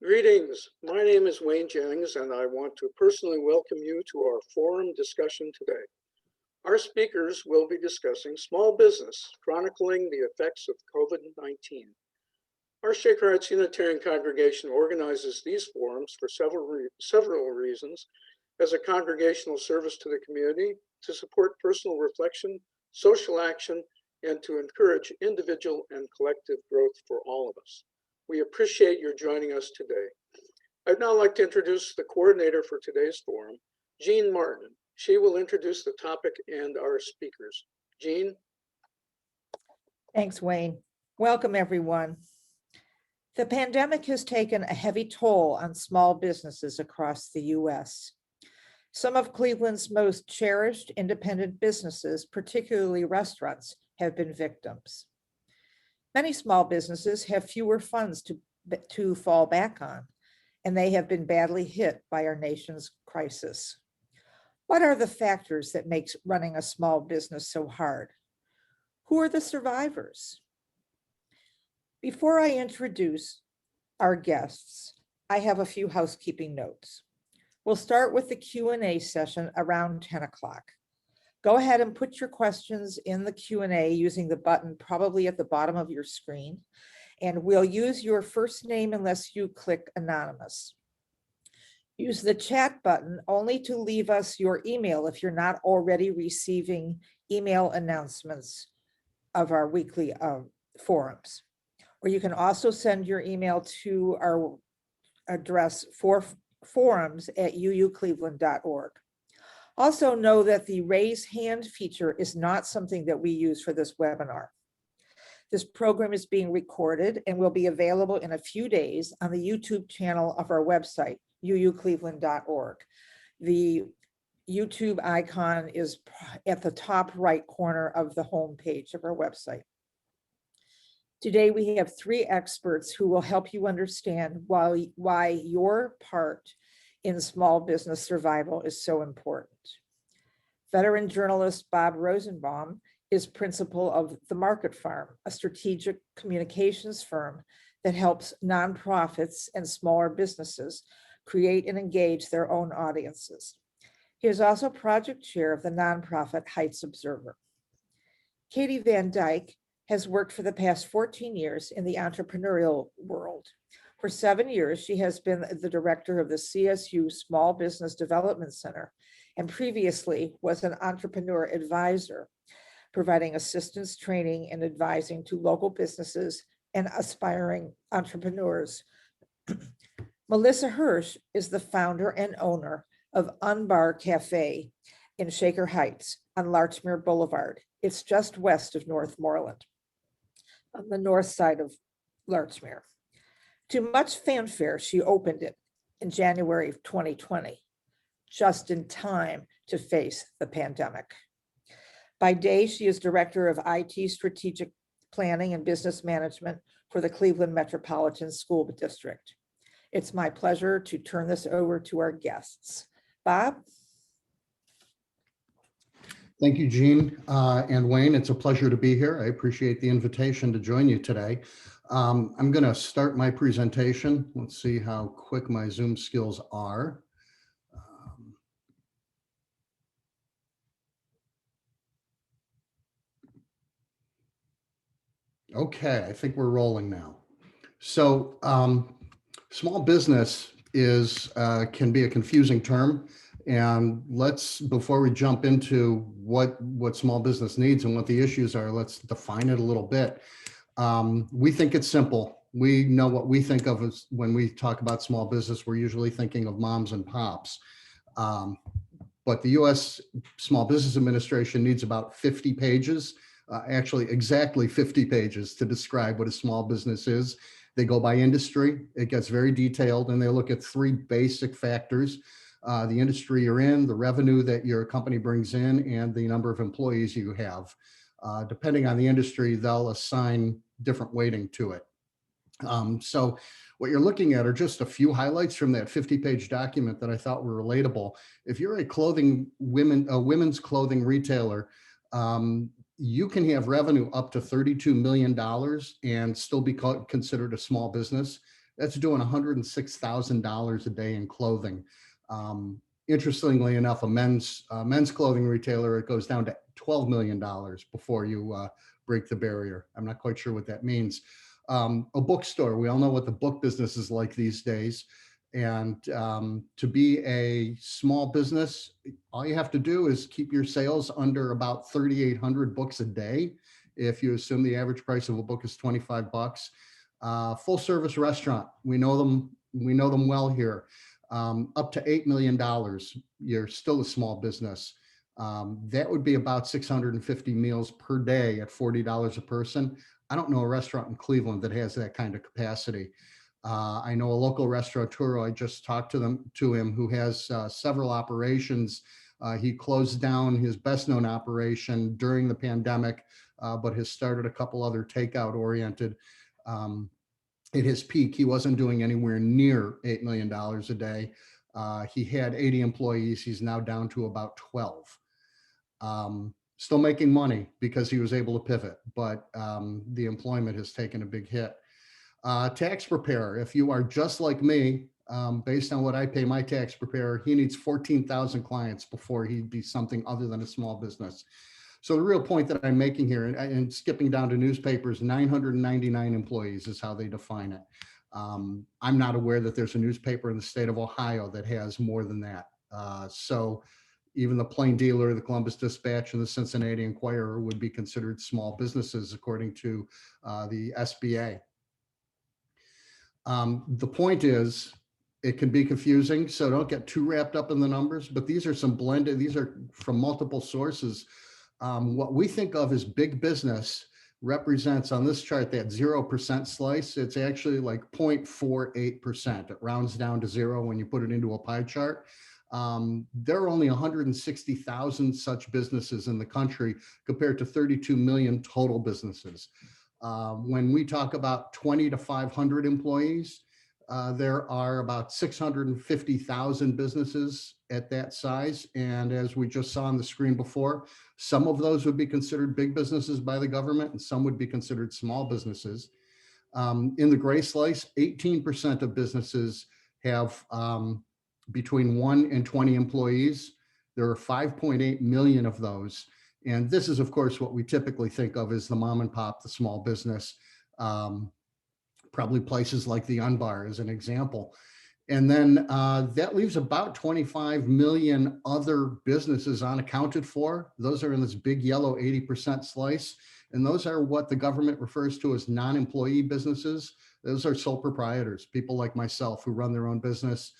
Greetings. My name is Wayne Jennings, and I want to personally welcome you to our forum discussion today. Our speakers will be discussing small business, chronicling the effects of COVID-19. Our Shaker Heights Unitarian congregation organizes these forums for several reasons: as a congregational service to the community, to support personal reflection, social action, and to encourage individual and collective growth for all of us. We appreciate your joining us today. I'd now like to introduce the coordinator for today's forum, Jean Martin. She will introduce the topic and our speakers. Jean? Thanks, Wayne. Welcome, everyone. The pandemic has taken a heavy toll on small businesses across the U.S. Some of Cleveland's most cherished independent businesses, particularly restaurants, have been victims. Many small businesses have fewer funds to fall back on, and they have been badly hit by our nation's crisis. What are the factors that make running a small business so hard? Who are the survivors? Before I introduce our guests, I have a few housekeeping notes. We'll start with the Q&A session around 10 o'clock. Go ahead and put your questions in the Q&A using the button probably at the bottom of your screen, and we'll use your first name unless you click anonymous. Use the chat button only to leave us your email if you're not already receiving email announcements of our weekly forums. Or you can also send your email to our address for forums@uucleveland.org. Also know that the raise hand feature is not something that we use for this webinar. This program is being recorded and will be available in a few days on the YouTube channel of our website, uucleveland.org. The YouTube icon is at the top right corner of the home page of our website. Today, we have three experts who will help you understand why your part in small business survival is so important. Veteran journalist Bob Rosenbaum is principal of The Market Farm, a strategic communications firm that helps nonprofits and smaller businesses create and engage their own audiences. He is also project chair of the nonprofit Heights Observer. Katie Van Dyke has worked for the past 14 years in the entrepreneurial world. For 7 years, she has been the director of the CSU Small Business Development Center, and previously was an entrepreneur advisor, providing assistance, training, and advising to local businesses and aspiring entrepreneurs. Melissa Hirsch is the founder and owner of Unbar Café in Shaker Heights on Larchmere Boulevard. It's just west of Northmoreland, on the north side of Larchmere. To much fanfare, she opened it in January of 2020, just in time to face the pandemic. By day, she is director of IT strategic planning and business management for the Cleveland Metropolitan School District. It's my pleasure to turn this over to our guests. Bob? Thank you, Jean and Wayne. It's a pleasure to be here. I appreciate the invitation to join you today. I'm going to start my presentation. Let's see how quick my Zoom skills are. Okay, I think we're rolling now. So small business can be a confusing term. And before we jump into what small business needs and what the issues are, let's define it a little bit. We think it's simple. We know what we think of as when we talk about small business, we're usually thinking of moms and pops. But the U.S. Small Business Administration needs about 50 pages, actually exactly 50 pages to describe what a small business is. They go by industry. It gets very detailed, and they look at three basic factors: the industry you're in, the revenue that your company brings in, and the number of employees you have. Depending on the industry, they'll assign different weighting to it. So what you're looking at are just a few highlights from that 50-page document that I thought were relatable. If you're a women's clothing retailer, you can have revenue up to $32 million and still be considered a small business. That's doing $106,000 a day in clothing. Interestingly enough, a men's clothing retailer, it goes down to $12 million before you break the barrier. I'm not quite sure what that means. A bookstore, we all know what the book business is like these days. And to be a small business, all you have to do is keep your sales under about 3,800 books a day. If you assume the average price of a book is 25 bucks. Full service restaurant, we know them well here. Up to $8 million, you're still a small business. That would be about 650 meals per day at $40 a person. I don't know a restaurant in Cleveland that has that kind of capacity. I know a local restaurateur, I just talked to him, who has several operations. He closed down his best known operation during the pandemic, but has started a couple other takeout oriented. At his peak, he wasn't doing anywhere near $8 million a day. He had 80 employees. He's now down to about 12. Still making money because he was able to pivot, but the employment has taken a big hit. Tax preparer, if you are just like me, based on what I pay my tax preparer, he needs 14,000 clients before he'd be something other than a small business. So the real point that I'm making here, and skipping down to newspapers, 999 employees is how they define it. I'm not aware that there's a newspaper in the state of Ohio that has more than that. So even the Plain Dealer, the Columbus Dispatch, and the Cincinnati Enquirer would be considered small businesses according to the SBA. The point is, it can be confusing, so don't get too wrapped up in the numbers, but these are some blended, these are from multiple sources. What we think of as big business represents on this chart that 0% slice. It's actually like 0.48%. It rounds down to zero when you put it into a pie chart. There are only 160,000 such businesses in the country compared to 32 million total businesses. When we talk about 20 to 500 employees, there are about 650,000 businesses at that size. And as we just saw on the screen before, some of those would be considered big businesses by the government and some would be considered small businesses. In the gray slice, 18% of businesses have between 1 and 20 employees. There are 5.8 million of those. And this is, of course, what we typically think of as the mom and pop, the small business. Probably places like the Unbar as an example. And then that leaves about 25 million other businesses unaccounted for. Those are in this big yellow 80% slice. And those are what the government refers to as non-employee businesses. Those are sole proprietors, people like myself who run their own business.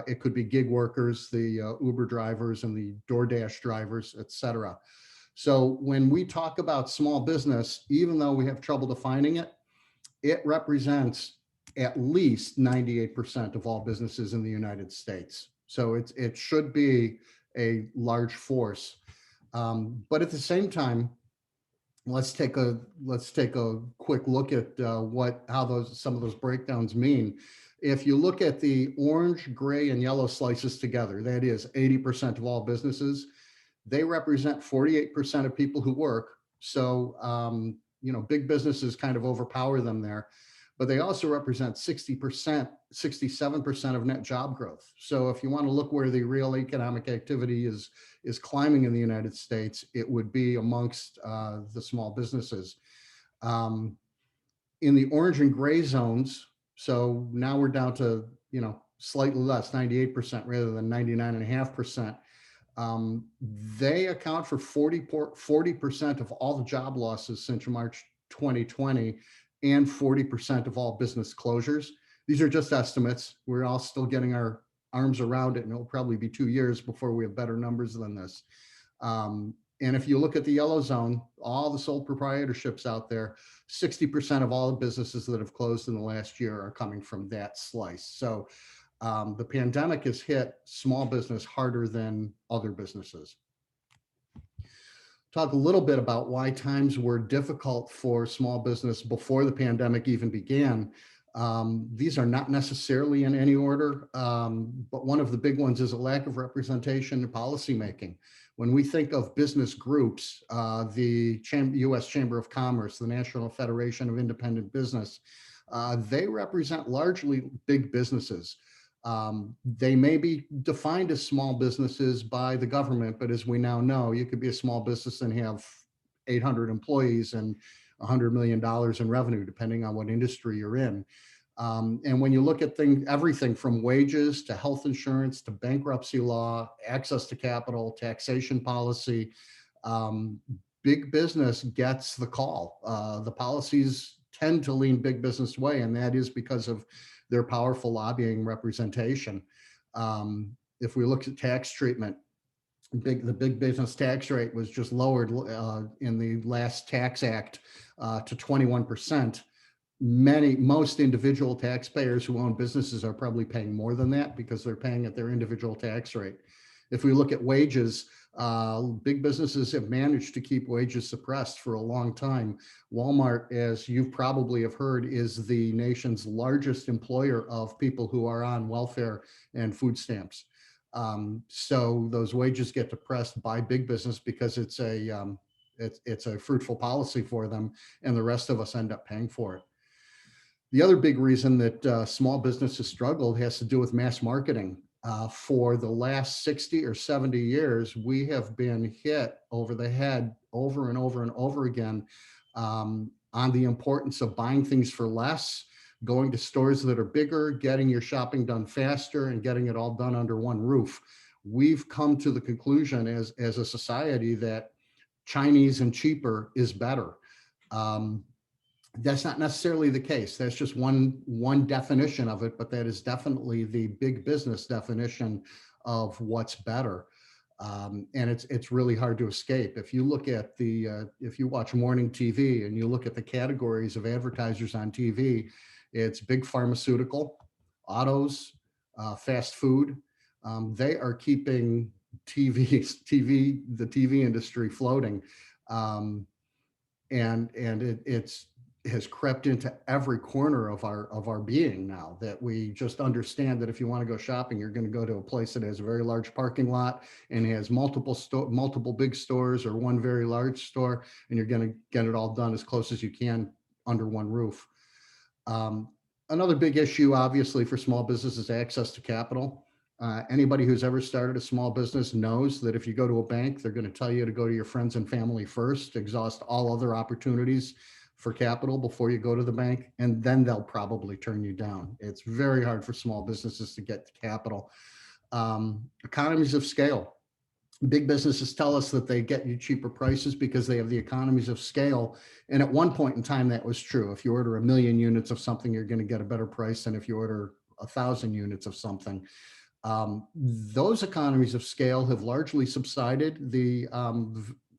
It could be gig workers, the Uber drivers and the DoorDash drivers, et cetera. So when we talk about small business, even though we have trouble defining it, it represents at least 98% of all businesses in the United States. So it should be a large force. But at the same time, let's take a quick look at how some of those breakdowns mean. If you look at the orange, gray, and yellow slices together, that is 80% of all businesses. They represent 48% of people who work. So big businesses kind of overpower them there, but they also represent 60%, 67% of net job growth. So if you want to look where the real economic activity is climbing in the United States, it would be amongst the small businesses. In the orange and gray zones, so now we're down to, slightly less, 98% rather than 99.5%. They account for 40% of all the job losses since March 2020 and 40% of all business closures. These are just estimates. We're all still getting our arms around it, and it'll probably be 2 years before we have better numbers than this. And if you look at the yellow zone, all the sole proprietorships out there, 60% of all the businesses that have closed in the last year are coming from that slice. So the pandemic has hit small business harder than other businesses. Talk a little bit about why times were difficult for small business before the pandemic even began. These are not necessarily in any order, but one of the big ones is a lack of representation in policymaking. When we think of business groups, the U.S. Chamber of Commerce, the National Federation of Independent Business, they represent largely big businesses. They may be defined as small businesses by the government, but as we now know, you could be a small business and have 800 employees and $100 million in revenue, depending on what industry you're in. And when you look at everything from wages to health insurance to bankruptcy law, access to capital, taxation policy, big business gets the call. The policies tend to lean big business way, and that is because of their powerful lobbying representation. If we look at tax treatment, the big business tax rate was just lowered in the last tax act to 21%. Most individual taxpayers who own businesses are probably paying more than that because they're paying at their individual tax rate. If we look at wages, big businesses have managed to keep wages suppressed for a long time. Walmart, as you probably have heard, is the nation's largest employer of people who are on welfare and food stamps. So those wages get depressed by big business because it's a fruitful policy for them, and the rest of us end up paying for it. The other big reason that small businesses struggled has to do with mass marketing. For the last 60 or 70 years, we have been hit over the head over and over and over again on the importance of buying things for less, going to stores that are bigger, getting your shopping done faster, and getting it all done under one roof. We've come to the conclusion as a society that Chinese and cheaper is better. That's not necessarily the case. That's just one definition of it, but that is definitely the big business definition of what's better. And it's really hard to escape. If you look at if you watch morning TV and you look at the categories of advertisers on TV, it's big pharmaceutical, autos, fast food. They are keeping the TV industry floating. And it has crept into every corner of our being now, that we just understand that if you want to go shopping, you're going to go to a place that has a very large parking lot and has multiple big stores or one very large store, and you're going to get it all done as close as you can under one roof. Another big issue, obviously, for small business is access to capital. Anybody who's ever started a small business knows that if you go to a bank, they're going to tell you to go to your friends and family first, exhaust all other opportunities for capital before you go to the bank, and then they'll probably turn you down. It's very hard for small businesses to get capital. Economies of scale. Big businesses tell us that they get you cheaper prices because they have the economies of scale. And at one point in time, that was true. If you order 1 million units of something, you're going to get a better price than if you order 1,000 units of something. Those economies of scale have largely subsided. The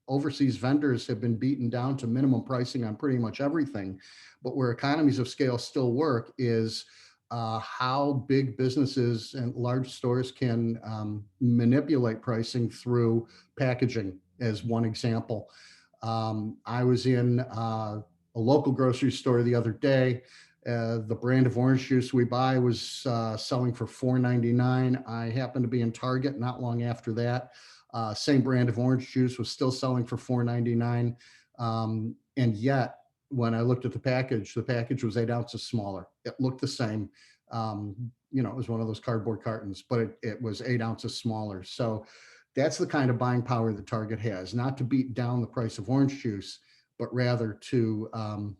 overseas vendors have been beaten down to minimum pricing on pretty much everything. But where economies of scale still work is how big businesses and large stores can manipulate pricing through packaging, as one example. I was in a local grocery store the other day. The brand of orange juice we buy was selling for $4.99. I happened to be in Target not long after that. Same brand of orange juice was still selling for $4.99. And yet, when I looked at the package was 8 ounces smaller. It looked the same. It was one of those cardboard cartons, but it was 8 ounces smaller. So that's the kind of buying power that Target has, not to beat down the price of orange juice, but rather to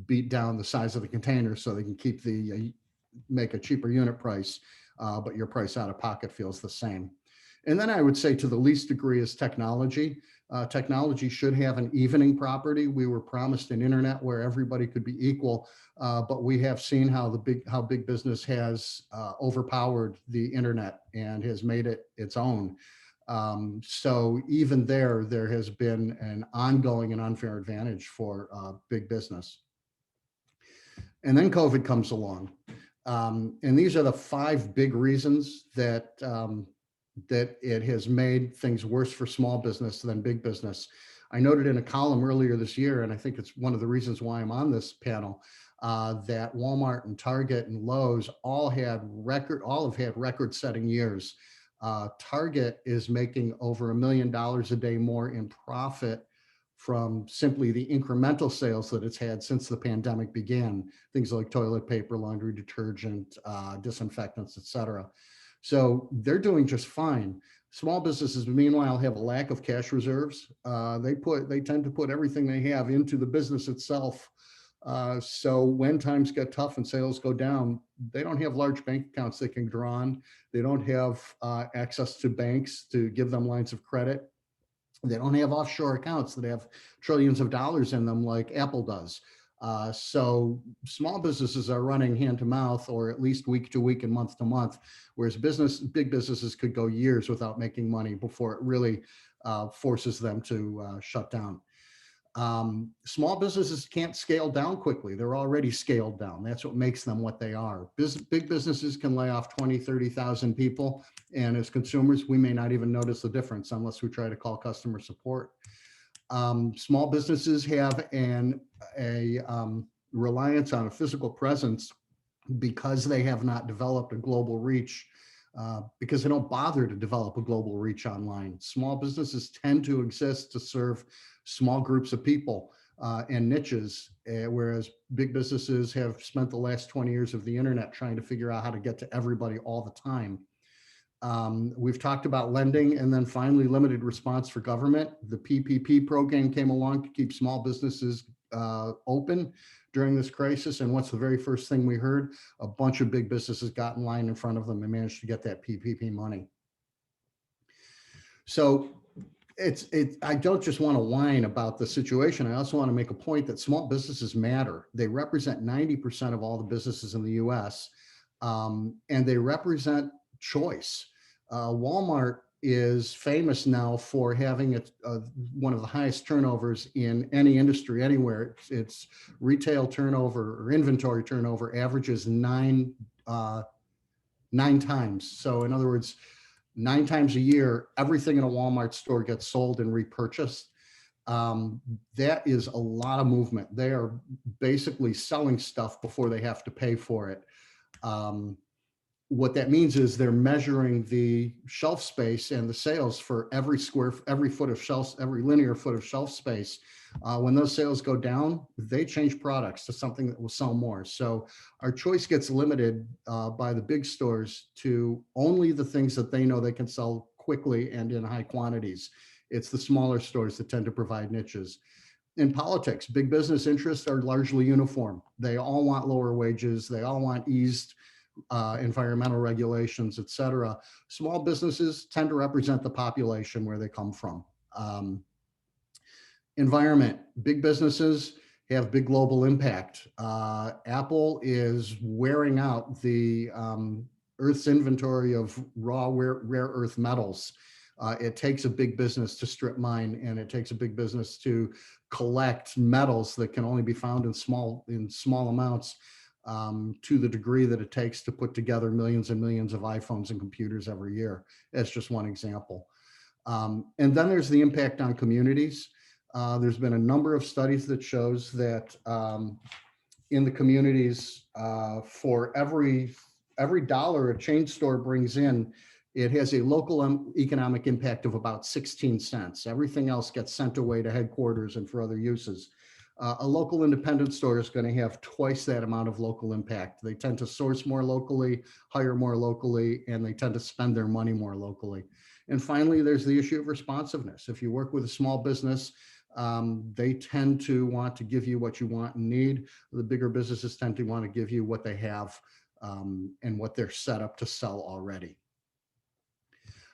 beat down the size of the container so they can make a cheaper unit price, but your price out of pocket feels the same. And then I would say, to the least degree, is technology. Technology should have an evening property. We were promised an internet where everybody could be equal, but we have seen how big business has overpowered the internet and has made it its own. So even there has been an ongoing and unfair advantage for big business. And then COVID comes along. And these are the 5 big reasons that it has made things worse for small business than big business. I noted in a column earlier this year, and I think it's one of the reasons why I'm on this panel, that Walmart and Target and Lowe's all have had record-setting years. Target is making over $1 million a day more in profit from simply the incremental sales that it's had since the pandemic began, things like toilet paper, laundry detergent, disinfectants, et cetera. So they're doing just fine. Small businesses, meanwhile, have a lack of cash reserves. They tend to put everything they have into the business itself. So when times get tough and sales go down, they don't have large bank accounts they can draw on. They don't have access to banks to give them lines of credit. They don't have offshore accounts that have trillions of dollars in them like Apple does. So small businesses are running hand to mouth, or at least week to week and month to month, whereas big businesses could go years without making money before it really forces them to shut down. Small businesses can't scale down quickly. They're already scaled down. That's what makes them what they are. Big businesses can lay off 20, 30,000 people. And as consumers, we may not even notice the difference unless we try to call customer support. Small businesses have a reliance on a physical presence because they have not developed a global reach, because they don't bother to develop a global reach online. Small businesses tend to exist to serve small groups of people and niches, whereas big businesses have spent the last 20 years of the internet trying to figure out how to get to everybody all the time. We've talked about lending, and then finally limited response for government. The PPP program came along to keep small businesses open during this crisis. And what's the very first thing we heard? A bunch of big businesses got in line in front of them and managed to get that PPP money. So I don't just want to whine about the situation. I also want to make a point that small businesses matter. They represent 90% of all the businesses in the US, and they represent choice. Walmart is famous now for having one of the highest turnovers in any industry anywhere. Its retail turnover or inventory turnover averages nine times. So in other words, 9 times a year, everything in a Walmart store gets sold and repurchased. That is a lot of movement. They are basically selling stuff before they have to pay for it. What that means is they're measuring the shelf space and the sales for every foot of shelf, every linear foot of shelf space. When those sales go down, they change products to something that will sell more. So our choice gets limited by the big stores to only the things that they know they can sell quickly and in high quantities. It's the smaller stores that tend to provide niches. In politics, big business interests are largely uniform. They all want lower wages. They all want eased environmental regulations, et cetera. Small businesses tend to represent the population where they come from. Environment, big businesses have big global impact. Apple is wearing out the Earth's inventory of raw rare earth metals. It takes a big business to strip mine, and it takes a big business to collect metals that can only be found in small amounts, to the degree that it takes to put together millions and millions of iPhones and computers every year. That's just one example. And then there's the impact on communities. There's been a number of studies that shows that in the communities, for every dollar a chain store brings in, it has a local economic impact of about 16 cents. Everything else gets sent away to headquarters and for other uses. A local independent store is going to have twice that amount of local impact. They tend to source more locally, hire more locally, and they tend to spend their money more locally. And finally, there's the issue of responsiveness. If you work with a small business, they tend to want to give you what you want and need. The bigger businesses tend to want to give you what they have and what they're set up to sell already.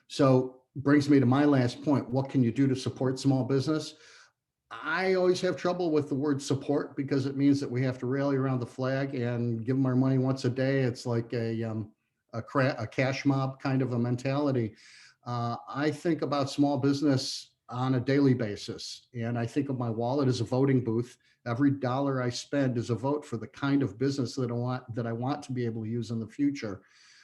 So brings me to my last point. What can you do to support small business? I always have trouble with the word support because it means that we have to rally around the flag and give them our money once a day. It's like a cash mob kind of a mentality. I think about small business on a daily basis, and I think of my wallet as a voting booth. Every dollar I spend is a vote for the kind of business that I want to be able to use in the future.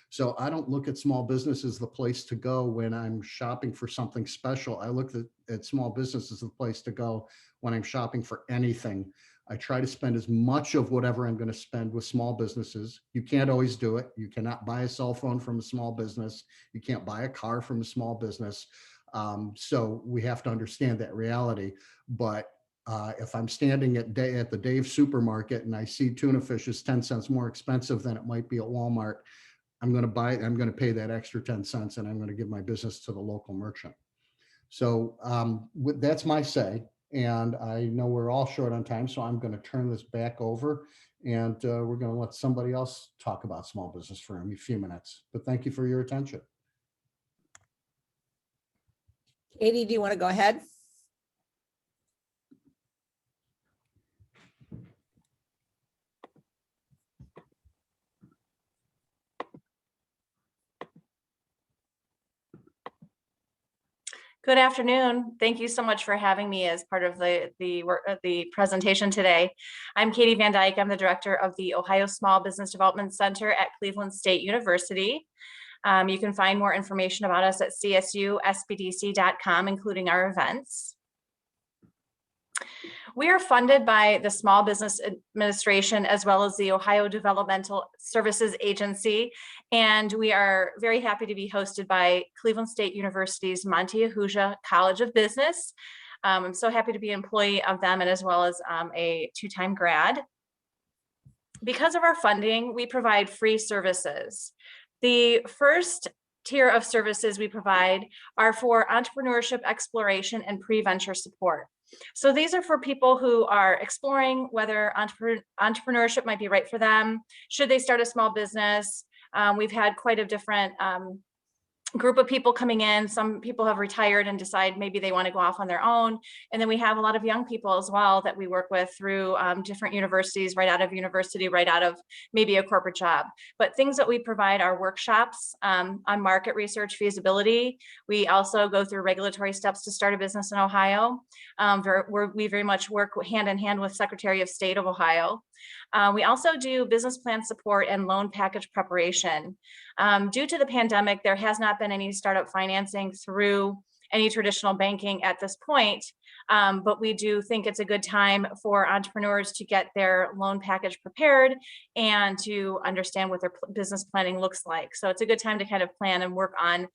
So I don't look at small business as the place to go when I'm shopping for something special. I look at small business as the place to go when I'm shopping for anything. I try to spend as much of whatever I'm going to spend with small businesses. You can't always do it. You cannot buy a cell phone from a small business. You can't buy a car from a small business. So we have to understand that reality. But If I'm standing at the Dave supermarket and I see tuna fish is 10 cents more expensive than it might be at Walmart, I'm going to pay that extra 10 cents and I'm going to give my business to the local merchant. So that's my say. And I know we're all short on time, so I'm going to turn this back over and we're going to let somebody else talk about small business for a few minutes. But thank you for your attention. Katie, do you want to go ahead? Good afternoon. Thank you so much for having me as part of the presentation today. I'm Katie Van Dyke. I'm the director of the Ohio Small Business Development Center at Cleveland State University. You can find more information about us at csusbdc.com, including our events. We are funded by the Small Business Administration as well as the Ohio Developmental Services Agency, and we are very happy to be hosted by Cleveland State University's Monte Ahuja College of Business. I'm so happy to be an employee of them and as well as a two-time grad. Because of our funding, we provide free services. The first tier of services we provide are for entrepreneurship exploration and pre-venture support. So these are for people who are exploring whether entrepreneurship might be right for them. Should they start a small business? We've had quite a different group of people coming in. Some people have retired and decide maybe they want to go off on their own. And then we have a lot of young people as well that we work with through different universities, right out of university, right out of maybe a corporate job. But things that we provide are workshops on market research feasibility. We also go through regulatory steps to start a business in Ohio. We very much work hand in hand with Secretary of State of Ohio. We also do business plan support and loan package preparation. Due to the pandemic, there has not been any startup financing through any traditional banking at this point, but we do think it's a good time for entrepreneurs to get their loan package prepared and to understand what their business planning looks like. So it's a good time to kind of plan and work on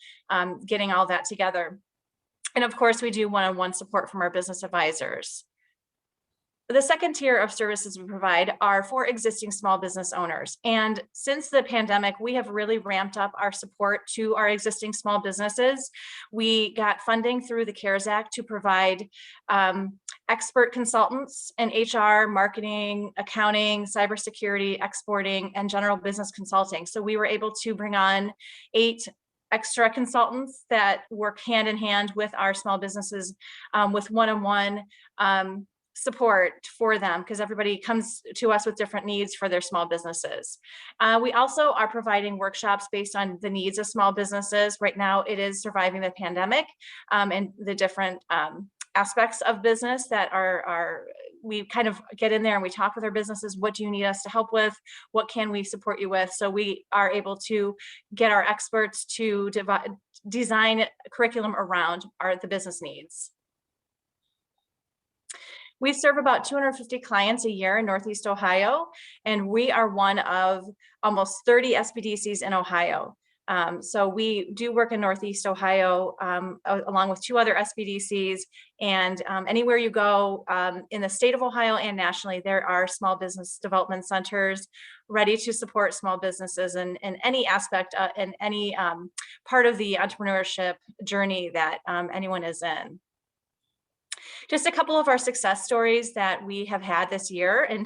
getting all that together. And of course, we do one-on-one support from our business advisors. The second tier of services we provide are for existing small business owners. And since the pandemic, we have really ramped up our support to our existing small businesses. We got funding through the CARES Act to provide expert consultants in HR, marketing, accounting, cybersecurity, exporting, and general business consulting. So we were able to bring on 8 extra consultants that work hand in hand with our small businesses with one-on-one support for them, because everybody comes to us with different needs for their small businesses. We also are providing workshops based on the needs of small businesses. Right now, it is surviving the pandemic and the different aspects of business that we kind of get in there and we talk with our businesses. What do you need us to help with? What can we support you with? So we are able to get our experts to design a curriculum around the business needs. We serve about 250 clients a year in Northeast Ohio, and we are one of almost 30 SBDCs in Ohio. So we do work in Northeast Ohio along with 2 other SBDCs, and anywhere you go in the state of Ohio and nationally, there are small business development centers ready to support small businesses in any aspect in any part of the entrepreneurship journey that anyone is in. Just a couple of our success stories that we have had this year in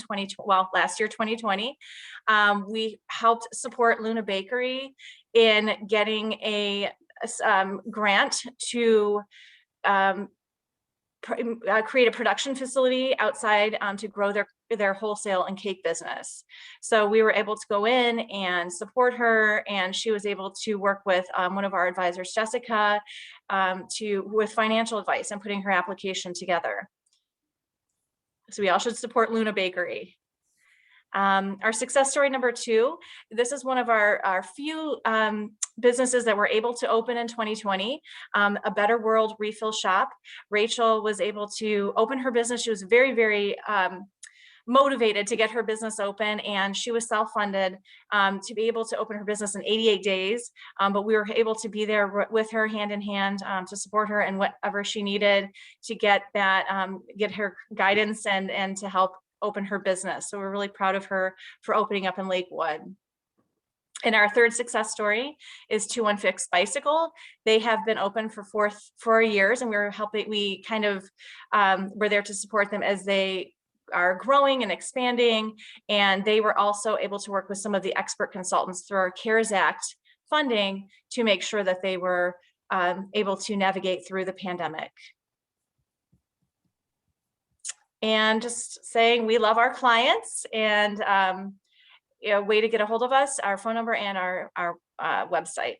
last year, 2020. We helped support Luna Bakery in getting a grant to create a production facility outside to grow their wholesale and cake business. So we were able to go in and support her, and she was able to work with one of our advisors, Jessica, with financial advice and putting her application together. So we all should support Luna Bakery. Our success story number 2, this is one of our few businesses that were able to open in 2020, a Better World refill shop. Rachel was able to open her business. She was very, very motivated to get her business open, and she was self-funded to be able to open her business in 88 days. But we were able to be there with her hand in hand to support her and whatever she needed to get that, get her guidance and to help open her business. So we're really proud of her for opening up in Lakewood. And our third success story is 216 Bicycle. They have been open for 4 years, and we kind of were there to support them as they are growing and expanding. And they were also able to work with some of the expert consultants through our CARES Act funding to make sure that they were able to navigate through the pandemic. And just saying, we love our clients, and a way to get a hold of us, our phone number and our website.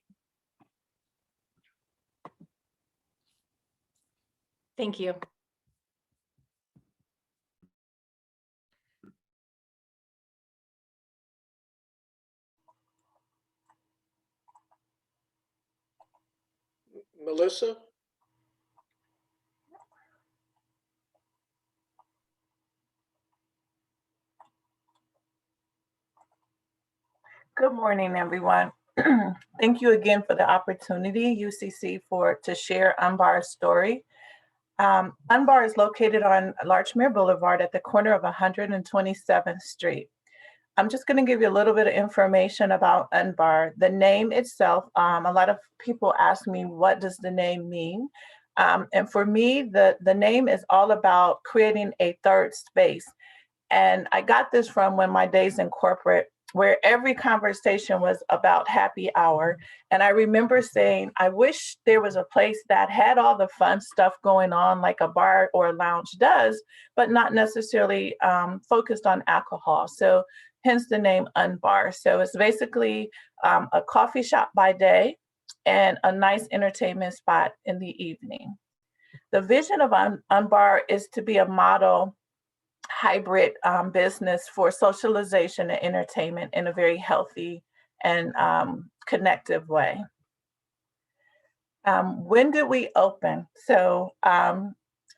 Thank you. Melissa? Good morning, everyone. Thank you again for the opportunity, UCC, to share Unbar's story. Unbar is located on Larchmere Boulevard at the corner of 127th Street. I'm just going to give you a little bit of information about Unbar. The name itself, a lot of people ask me, what does the name mean? And for me, the name is all about creating a third space. And I got this from my days in corporate, where every conversation was about happy hour. And I remember saying, I wish there was a place that had all the fun stuff going on like a bar or a lounge does, but not necessarily focused on alcohol. So hence the name Unbar. So it's basically a coffee shop by day and a nice entertainment spot in the evening. The vision of Unbar is to be a model hybrid business for socialization and entertainment in a very healthy and connective way. When did we open? So I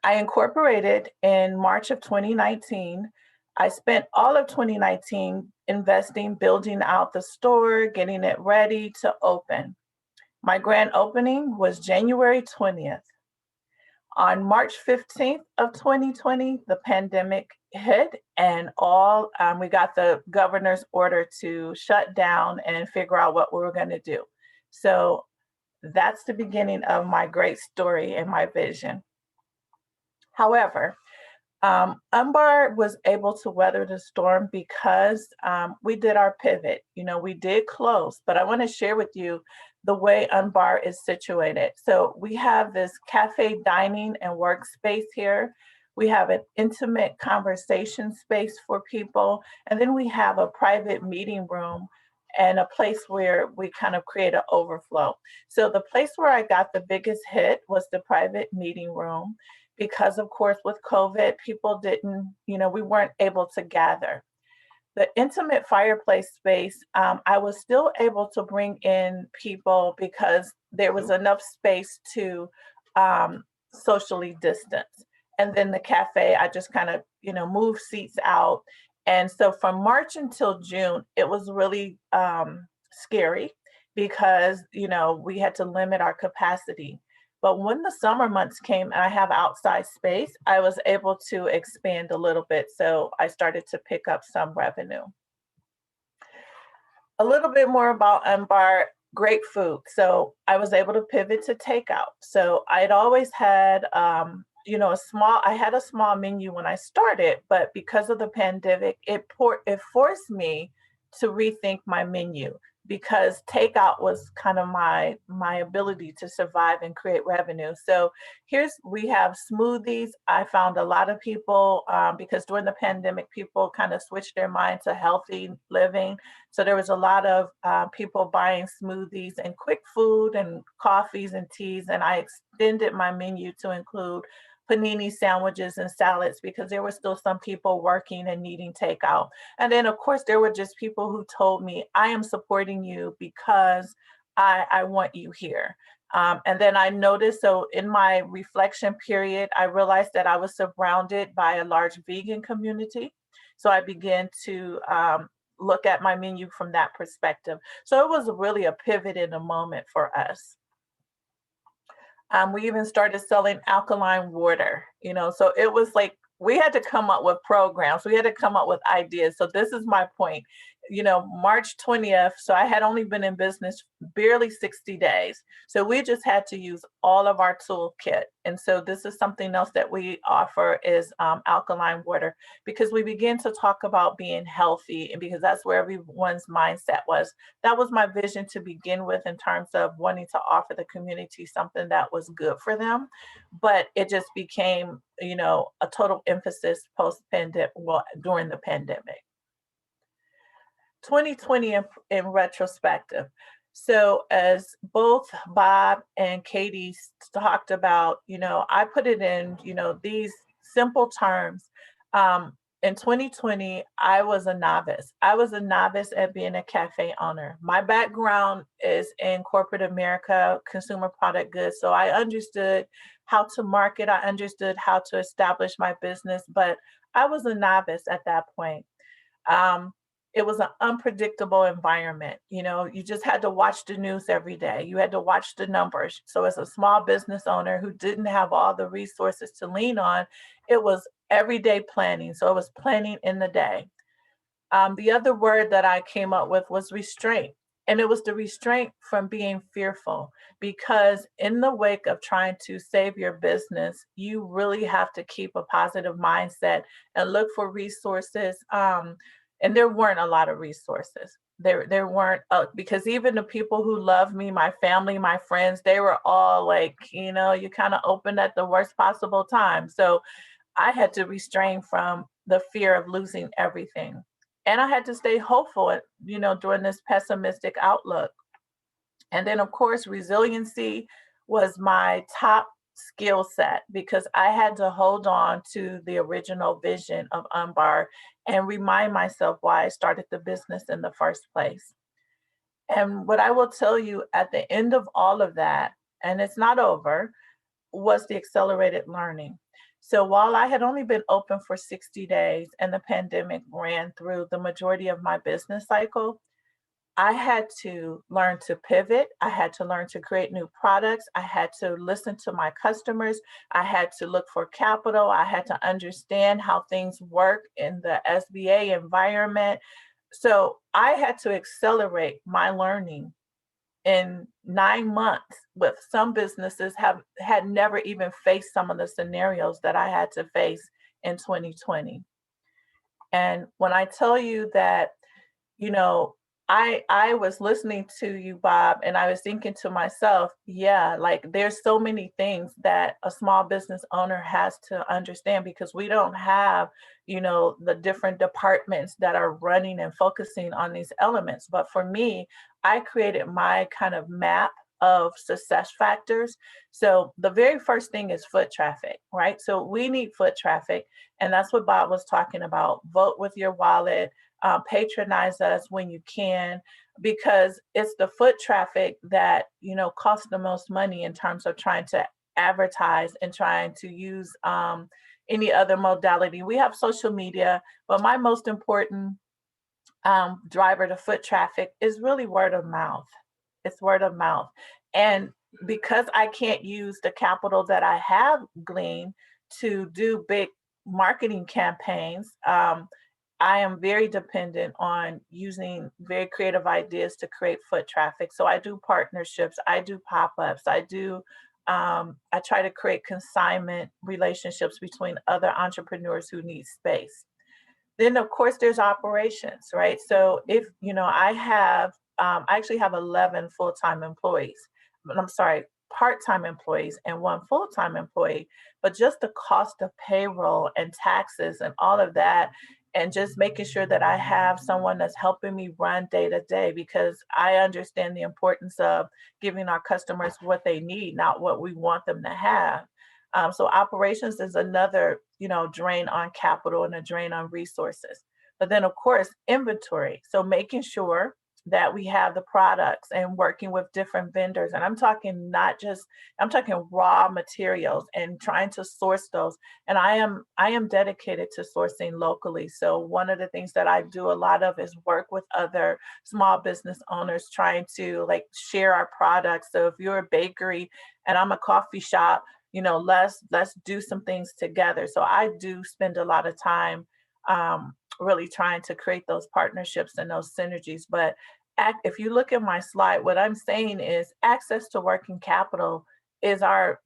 incorporated in March of 2019. I spent all of 2019 investing, building out the store, getting it ready to open. My grand opening was January 20th. On March 15th of 2020, the pandemic hit, and we got the governor's order to shut down and figure out what we were going to do. So that's the beginning of my great story and my vision. However, Unbar was able to weather the storm because we did our pivot. We did close, but I want to share with you the way Unbar is situated. So we have this cafe dining and workspace here. We have an intimate conversation space for people. And then we have a private meeting room and a place where we kind of create an overflow. So the place where I got the biggest hit was the private meeting room, because of course with COVID, people didn't, we weren't able to gather. The intimate fireplace space, I was still able to bring in people because there was enough space to socially distance. And then the cafe, I just kind of, moved seats out. And so from March until June, it was really scary because, we had to limit our capacity. But when the summer months came and I have outside space, I was able to expand a little bit. So I started to pick up some revenue. A little bit more about Unbar, great food. So I was able to pivot to takeout. So I'd always had, I had a small menu when I started, but because of the pandemic, it forced me to rethink my menu, because takeout was kind of my ability to survive and create revenue. So we have smoothies. I found a lot of people, because during the pandemic, people kind of switched their mind to healthy living. So there was a lot of people buying smoothies and quick food and coffees and teas. And I extended my menu to include panini sandwiches and salads, because there were still some people working and needing takeout. And then of course, there were just people who told me, I am supporting you because I want you here. And then I noticed, so in my reflection period, I realized that I was surrounded by a large vegan community. So I began to look at my menu from that perspective. So it was really a pivot in a moment for us. We even started selling alkaline water, so it was like we had to come up with programs. We had to come up with ideas. So this is my point. March 20th, so I had only been in business barely 60 days. So we just had to use all of our toolkit. And so this is something else that we offer is alkaline water, because we begin to talk about being healthy, and because that's where everyone's mindset was. That was my vision to begin with in terms of wanting to offer the community something that was good for them. But it just became, a total emphasis post-pandemic, well, during the pandemic. 2020 in retrospective. So as both Bob and Katie talked about, I put it in, these simple terms. In 2020, I was a novice. I was a novice at being a cafe owner. My background is in corporate America, consumer product goods. So I understood how to market. I understood how to establish my business, but I was a novice at that point. It was an unpredictable environment. You just had to watch the news every day. You had to watch the numbers. So as a small business owner who didn't have all the resources to lean on, it was everyday planning. So it was planning in the day. The other word that I came up with was restraint. And it was the restraint from being fearful, because in the wake of trying to save your business, you really have to keep a positive mindset and look for resources. And there weren't a lot of resources. There weren't, because even the people who love me, my family, my friends, they were all like, you kind of opened at the worst possible time. So I had to restrain from the fear of losing everything. And I had to stay hopeful, during this pessimistic outlook. And then, of course, resiliency was my top skill set, because I had to hold on to the original vision of Unbar and remind myself why I started the business in the first place. And what I will tell you at the end of all of that, and it's not over, was the accelerated learning. So while I had only been open for 60 days and the pandemic ran through the majority of my business cycle, I had to learn to pivot. I had to learn to create new products. I had to listen to my customers. I had to look for capital. I had to understand how things work in the SBA environment. So I had to accelerate my learning in 9 months, with some businesses had never even faced some of the scenarios that I had to face in 2020. And when I tell you that, I was listening to you, Bob, and I was thinking to myself, yeah, like there's so many things that a small business owner has to understand, because we don't have, the different departments that are running and focusing on these elements. But for me, I created my kind of map of success factors. So the very first thing is foot traffic, right? So we need foot traffic. And that's what Bob was talking about. Vote with your wallet. Patronize us when you can, because it's the foot traffic that costs the most money in terms of trying to advertise and trying to use any other modality. We have social media, but my most important driver to foot traffic is really word of mouth. It's word of mouth. And because I can't use the capital that I have gleaned to do big marketing campaigns, I am very dependent on using very creative ideas to create foot traffic. So I do partnerships, I do pop-ups, I try to create consignment relationships between other entrepreneurs who need space. Then of course there's operations, right? So if, I actually have 11 full-time employees, part-time employees and 1 full-time employee, but just the cost of payroll and taxes and all of that, and just making sure that I have someone that's helping me run day to day, because I understand the importance of giving our customers what they need, not what we want them to have. So operations is another, drain on capital and a drain on resources. But then of course, inventory. So making sure that we have the products and working with different vendors. And I'm talking I'm talking raw materials and trying to source those. And I am dedicated to sourcing locally. So one of the things that I do a lot of is work with other small business owners, trying to like share our products. So if you're a bakery and I'm a coffee shop, let's do some things together. So I do spend a lot of time really trying to create those partnerships and those synergies. But if you look at my slide, what I'm saying is access to working capital is our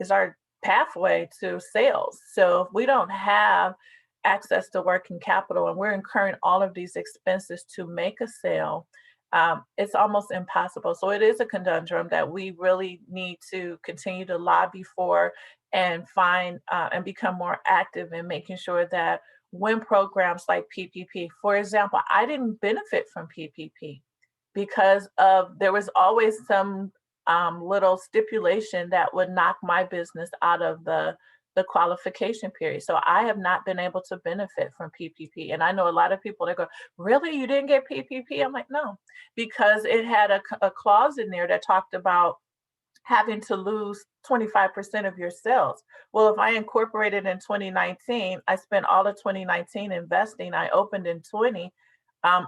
pathway to sales. So if we don't have access to working capital and we're incurring all of these expenses to make a sale, it's almost impossible. So it is a conundrum that we really need to continue to lobby for and find and become more active in making sure that when programs like PPP, for example, I didn't benefit from PPP because there was always some little stipulation that would knock my business out of the qualification period. So I have not been able to benefit from PPP. And I know a lot of people that go, really, you didn't get PPP? I'm like, no, because it had a clause in there that talked about having to lose 25% of your sales. Well, if I incorporated in 2019, I spent all of 2019 investing. I opened in 20.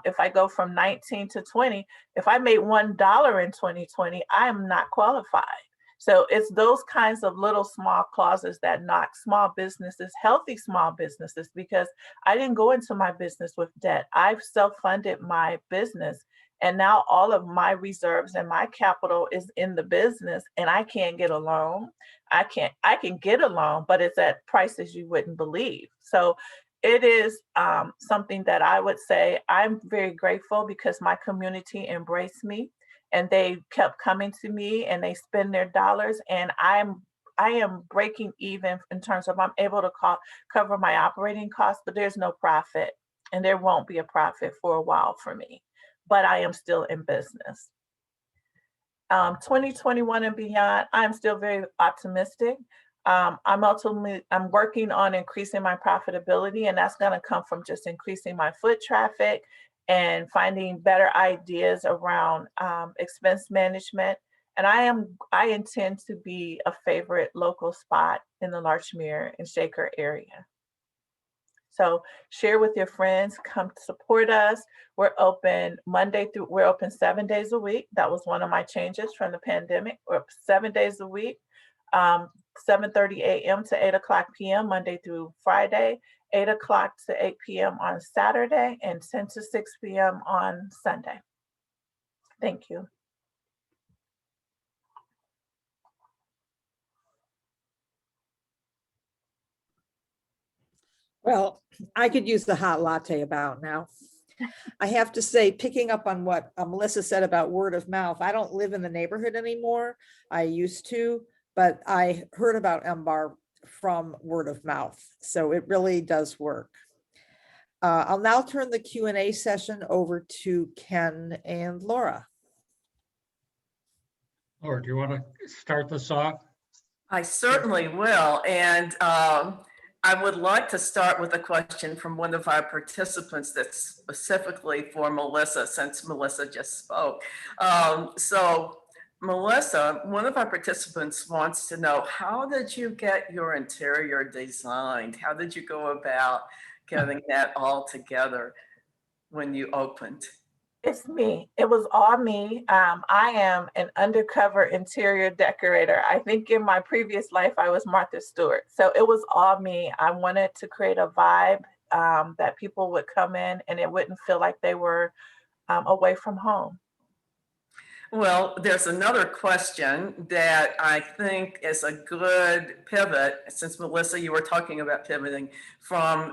If I go from 19 to 20, if I made $1 in 2020, I am not qualified. So it's those kinds of little small clauses that knock small businesses, healthy small businesses, because I didn't go into my business with debt. I've self-funded my business. And now all of my reserves and my capital is in the business, and I can't get a loan. I can get a loan, but it's at prices you wouldn't believe. So it is something that I would say I'm very grateful because my community embraced me and they kept coming to me and they spend their dollars, and I am breaking even in terms of I'm able to cover my operating costs, but there's no profit, and there won't be a profit for a while for me. But I am still in business. 2021 and beyond, I'm still very optimistic. I'm working on increasing my profitability, and that's going to come from just increasing my foot traffic and finding better ideas around expense management. And I intend to be a favorite local spot in the Larchmere and Shaker area. So share with your friends, come support us. We're open 7 days a week. That was one of my changes from the pandemic. We're 7 days a week, 7:30 a.m. to 8 o'clock p.m. Monday through Friday, 8 o'clock to 8 p.m. on Saturday, and 10 to 6 p.m. on Sunday. Thank you. Well, I could use the hot latte about now. I have to say, picking up on what Melissa said about word of mouth, I don't live in the neighborhood anymore. I used to, but I heard about Unbar from word of mouth. So it really does work. I'll now turn the Q&A session over to Ken and Laura. Laura, do you want to start this off? I certainly will. And I would like to start with a question from one of our participants that's specifically for Melissa, since Melissa just spoke. So Melissa, one of our participants wants to know, how did you get your interior designed? How did you go about getting that all together when you opened? It's me. It was all me. I am an undercover interior decorator. I think in my previous life, I was Martha Stewart. So it was all me. I wanted to create a vibe that people would come in and it wouldn't feel like they were away from home. Well, there's another question that I think is a good pivot, since Melissa, you were talking about pivoting from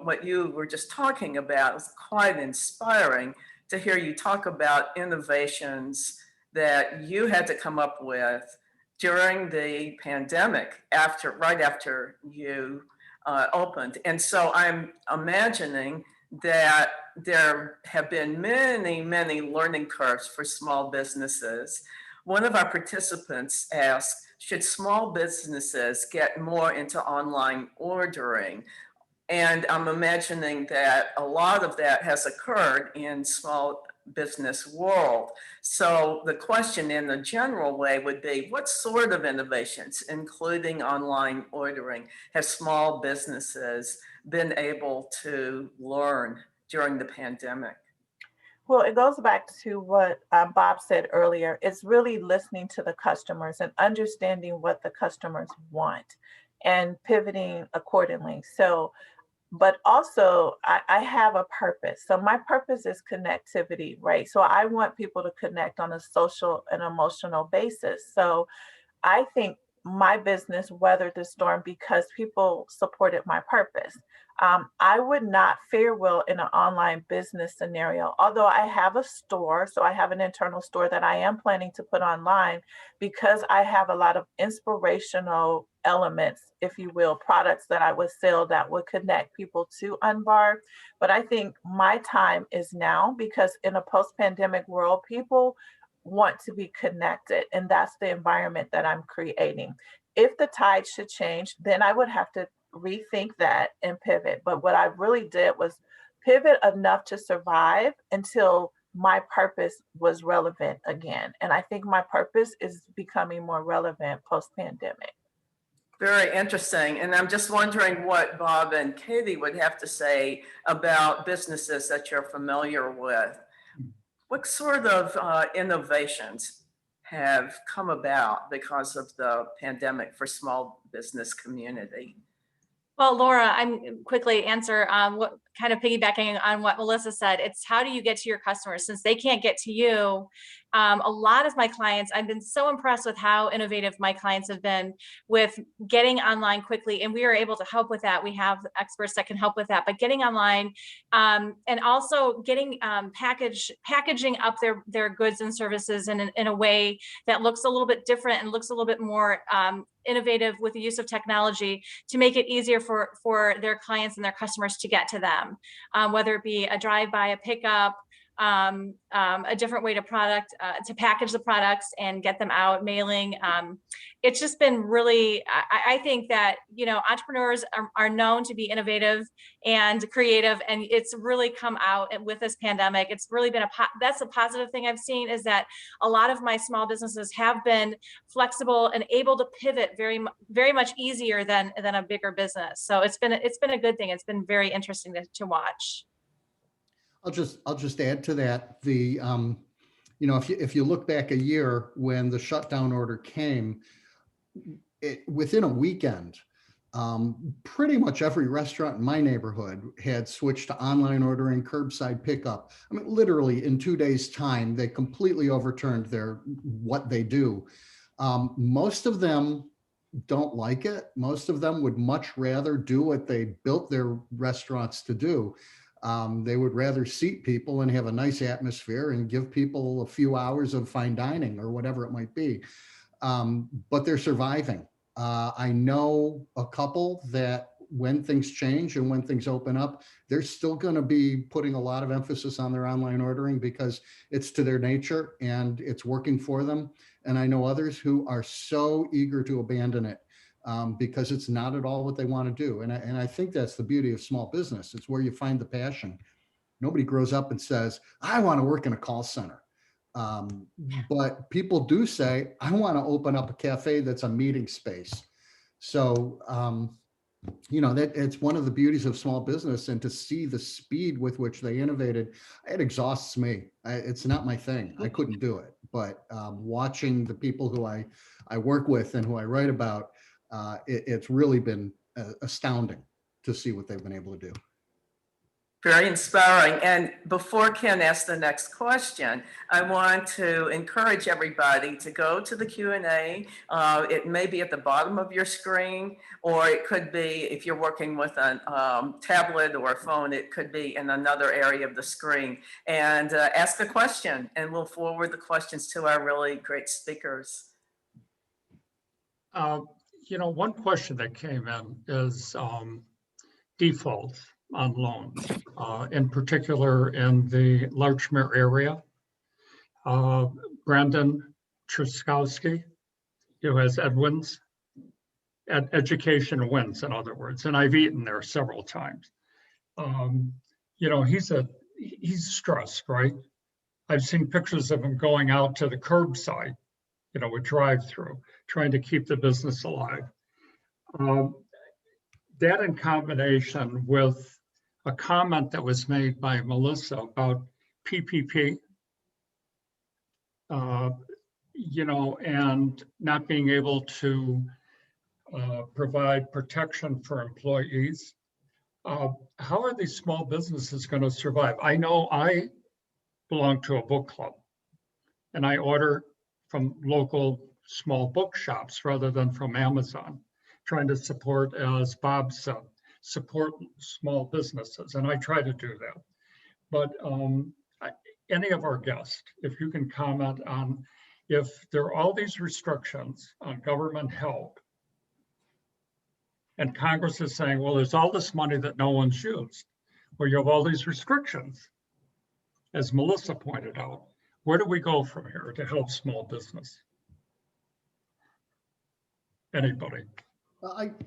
what you were just talking about. It was quite inspiring to hear you talk about innovations that you had to come up with during the pandemic, right after you opened. And so I'm imagining that there have been many, many learning curves for small businesses. One of our participants asked, should small businesses get more into online ordering? And I'm imagining that a lot of that has occurred in small business world. So the question in the general way would be, what sort of innovations, including online ordering, have small businesses been able to learn during the pandemic? Well, it goes back to what Bob said earlier. It's really listening to the customers and understanding what the customers want and pivoting accordingly. So, but also I have a purpose. So my purpose is connectivity, right? So I want people to connect on a social and emotional basis. So I think my business weathered the storm because people supported my purpose. I would not fare well in an online business scenario, although I have a store. So I have an internal store that I am planning to put online because I have a lot of inspirational elements, if you will, products that I would sell that would connect people to Unbar. But I think my time is now because in a post-pandemic world, people want to be connected, and that's the environment that I'm creating. If the tide should change, then I would have to rethink that and pivot. But what I really did was pivot enough to survive until my purpose was relevant again. And I think my purpose is becoming more relevant post-pandemic. Very interesting. And I'm just wondering what Bob and Katie would have to say about businesses that you're familiar with. What sort of innovations have come about because of the pandemic for small business community? Well, Laura, I'm quickly answer what kind of piggybacking on what Melissa said. It's how do you get to your customers since they can't get to you? A lot of my clients, I've been so impressed with how innovative my clients have been with getting online quickly, and we are able to help with that. We have experts that can help with that, but getting online and also getting packaging up their goods and services in a way that looks a little bit different and looks a little bit more innovative with the use of technology to make it easier for their clients and their customers to get to them, whether it be a drive-by, a pickup, a different way to package the products and get them out, mailing. It's just been really, I think that, entrepreneurs are known to be innovative and creative, and it's really come out with this pandemic. It's really been that's a positive thing I've seen, is that a lot of my small businesses have been flexible and able to pivot very, very much easier than a bigger business. So it's been a good thing. It's been very interesting to watch. I'll just add to that. If you look back a year when the shutdown order came, within a weekend, pretty much every restaurant in my neighborhood had switched to online ordering, curbside pickup. I mean, literally in 2 days' time, they completely overturned what they do. Most of them don't like it. Most of them would much rather do what they built their restaurants to do. They would rather seat people and have a nice atmosphere and give people a few hours of fine dining or whatever it might be. But they're surviving. I know a couple that when things change and when things open up, they're still going to be putting a lot of emphasis on their online ordering because it's to their nature and it's working for them. And I know others who are so eager to abandon it because it's not at all what they want to do. And I think that's the beauty of small business. It's where you find the passion. Nobody grows up and says, I want to work in a call center. But people do say, I want to open up a cafe that's a meeting space. So, that it's one of the beauties of small business, and to see the speed with which they innovated, it exhausts me. It's not my thing. I couldn't do it. But watching the people who I work with and who I write about, it's really been astounding to see what they've been able to do. Very inspiring. And before Ken asks the next question, I want to encourage everybody to go to the Q&A. It may be at the bottom of your screen, or it could be, if you're working with a tablet or a phone, it could be in another area of the screen. And ask a question, and we'll forward the questions to our really great speakers. One question that came in is defaults on loans, in particular in the Larchmere area. Brandon Truskowski, who has Edwin's, Education Wins, in other words, and I've eaten there several times. He's stressed, right? I've seen pictures of them going out to the curbside, with drive-through, trying to keep the business alive. That in combination with a comment that was made by Melissa about PPP, and not being able to provide protection for employees. How are these small businesses going to survive? I know I belong to a book club, and I order from local small bookshops rather than from Amazon, trying to support, as Bob said, support small businesses, and I try to do that. But any of our guests, if you can comment on if there are all these restrictions on government help, and Congress is saying, well, there's all this money that no one's used, where you have all these restrictions, as Melissa pointed out, where do we go from here to help small business? Anybody?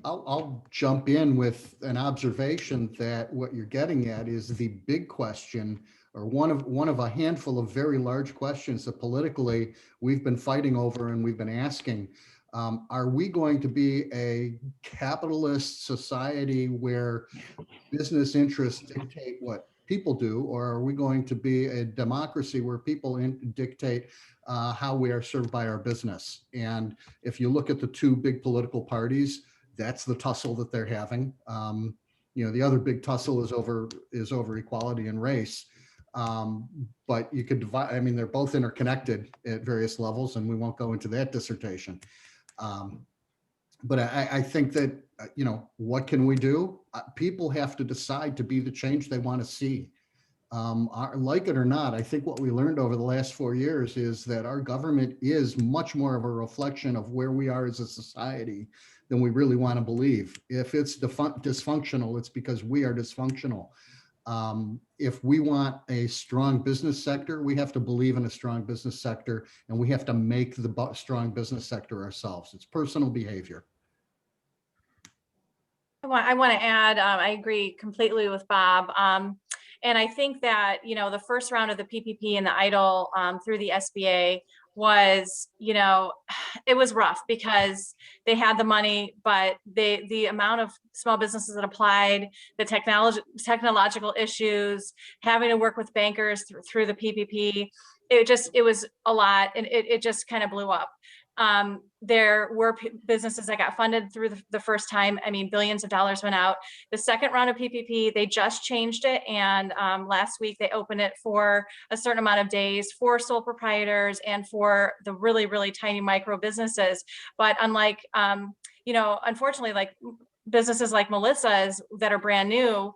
I'll jump in with an observation that what you're getting at is the big question, or one of a handful of very large questions that politically we've been fighting over and we've been asking. Are we going to be a capitalist society where business interests dictate what people do, or are we going to be a democracy where people dictate how we are served by our business? And if you look at the two big political parties, that's the tussle that they're having. The other big tussle is over equality and race. But you could divide, they're both interconnected at various levels, and we won't go into that dissertation. But I think that, what can we do? People have to decide to be the change they want to see. Like it or not, I think what we learned over the last 4 years is that our government is much more of a reflection of where we are as a society than we really want to believe. If it's dysfunctional, it's because we are dysfunctional. If we want a strong business sector, we have to believe in a strong business sector, and we have to make the strong business sector ourselves. It's personal behavior. I want to add, I agree completely with Bob. And I think that, the first round of the PPP and the EIDL through the SBA was, it was rough because they had the money, but the amount of small businesses that applied, the technological issues, having to work with bankers through the PPP, it was a lot, and it just kind of blew up. There were businesses that got funded through the first time. Billions of dollars went out. The second round of PPP, they just changed it. And last week they opened it for a certain amount of days for sole proprietors and for the really, really tiny micro businesses. But unlike, unfortunately, like businesses like Melissa's that are brand new,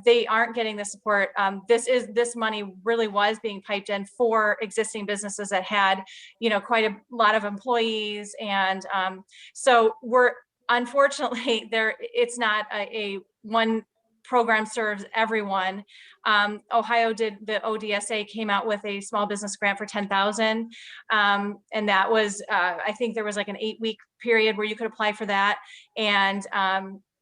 they aren't getting the support. This money really was being piped in for existing businesses that had, quite a lot of employees. And so we're, unfortunately, it's not a one program serves everyone. Ohio did, the ODSA came out with a small business grant for $10,000. And that was, I think there was like an 8-week period where you could apply for that. And,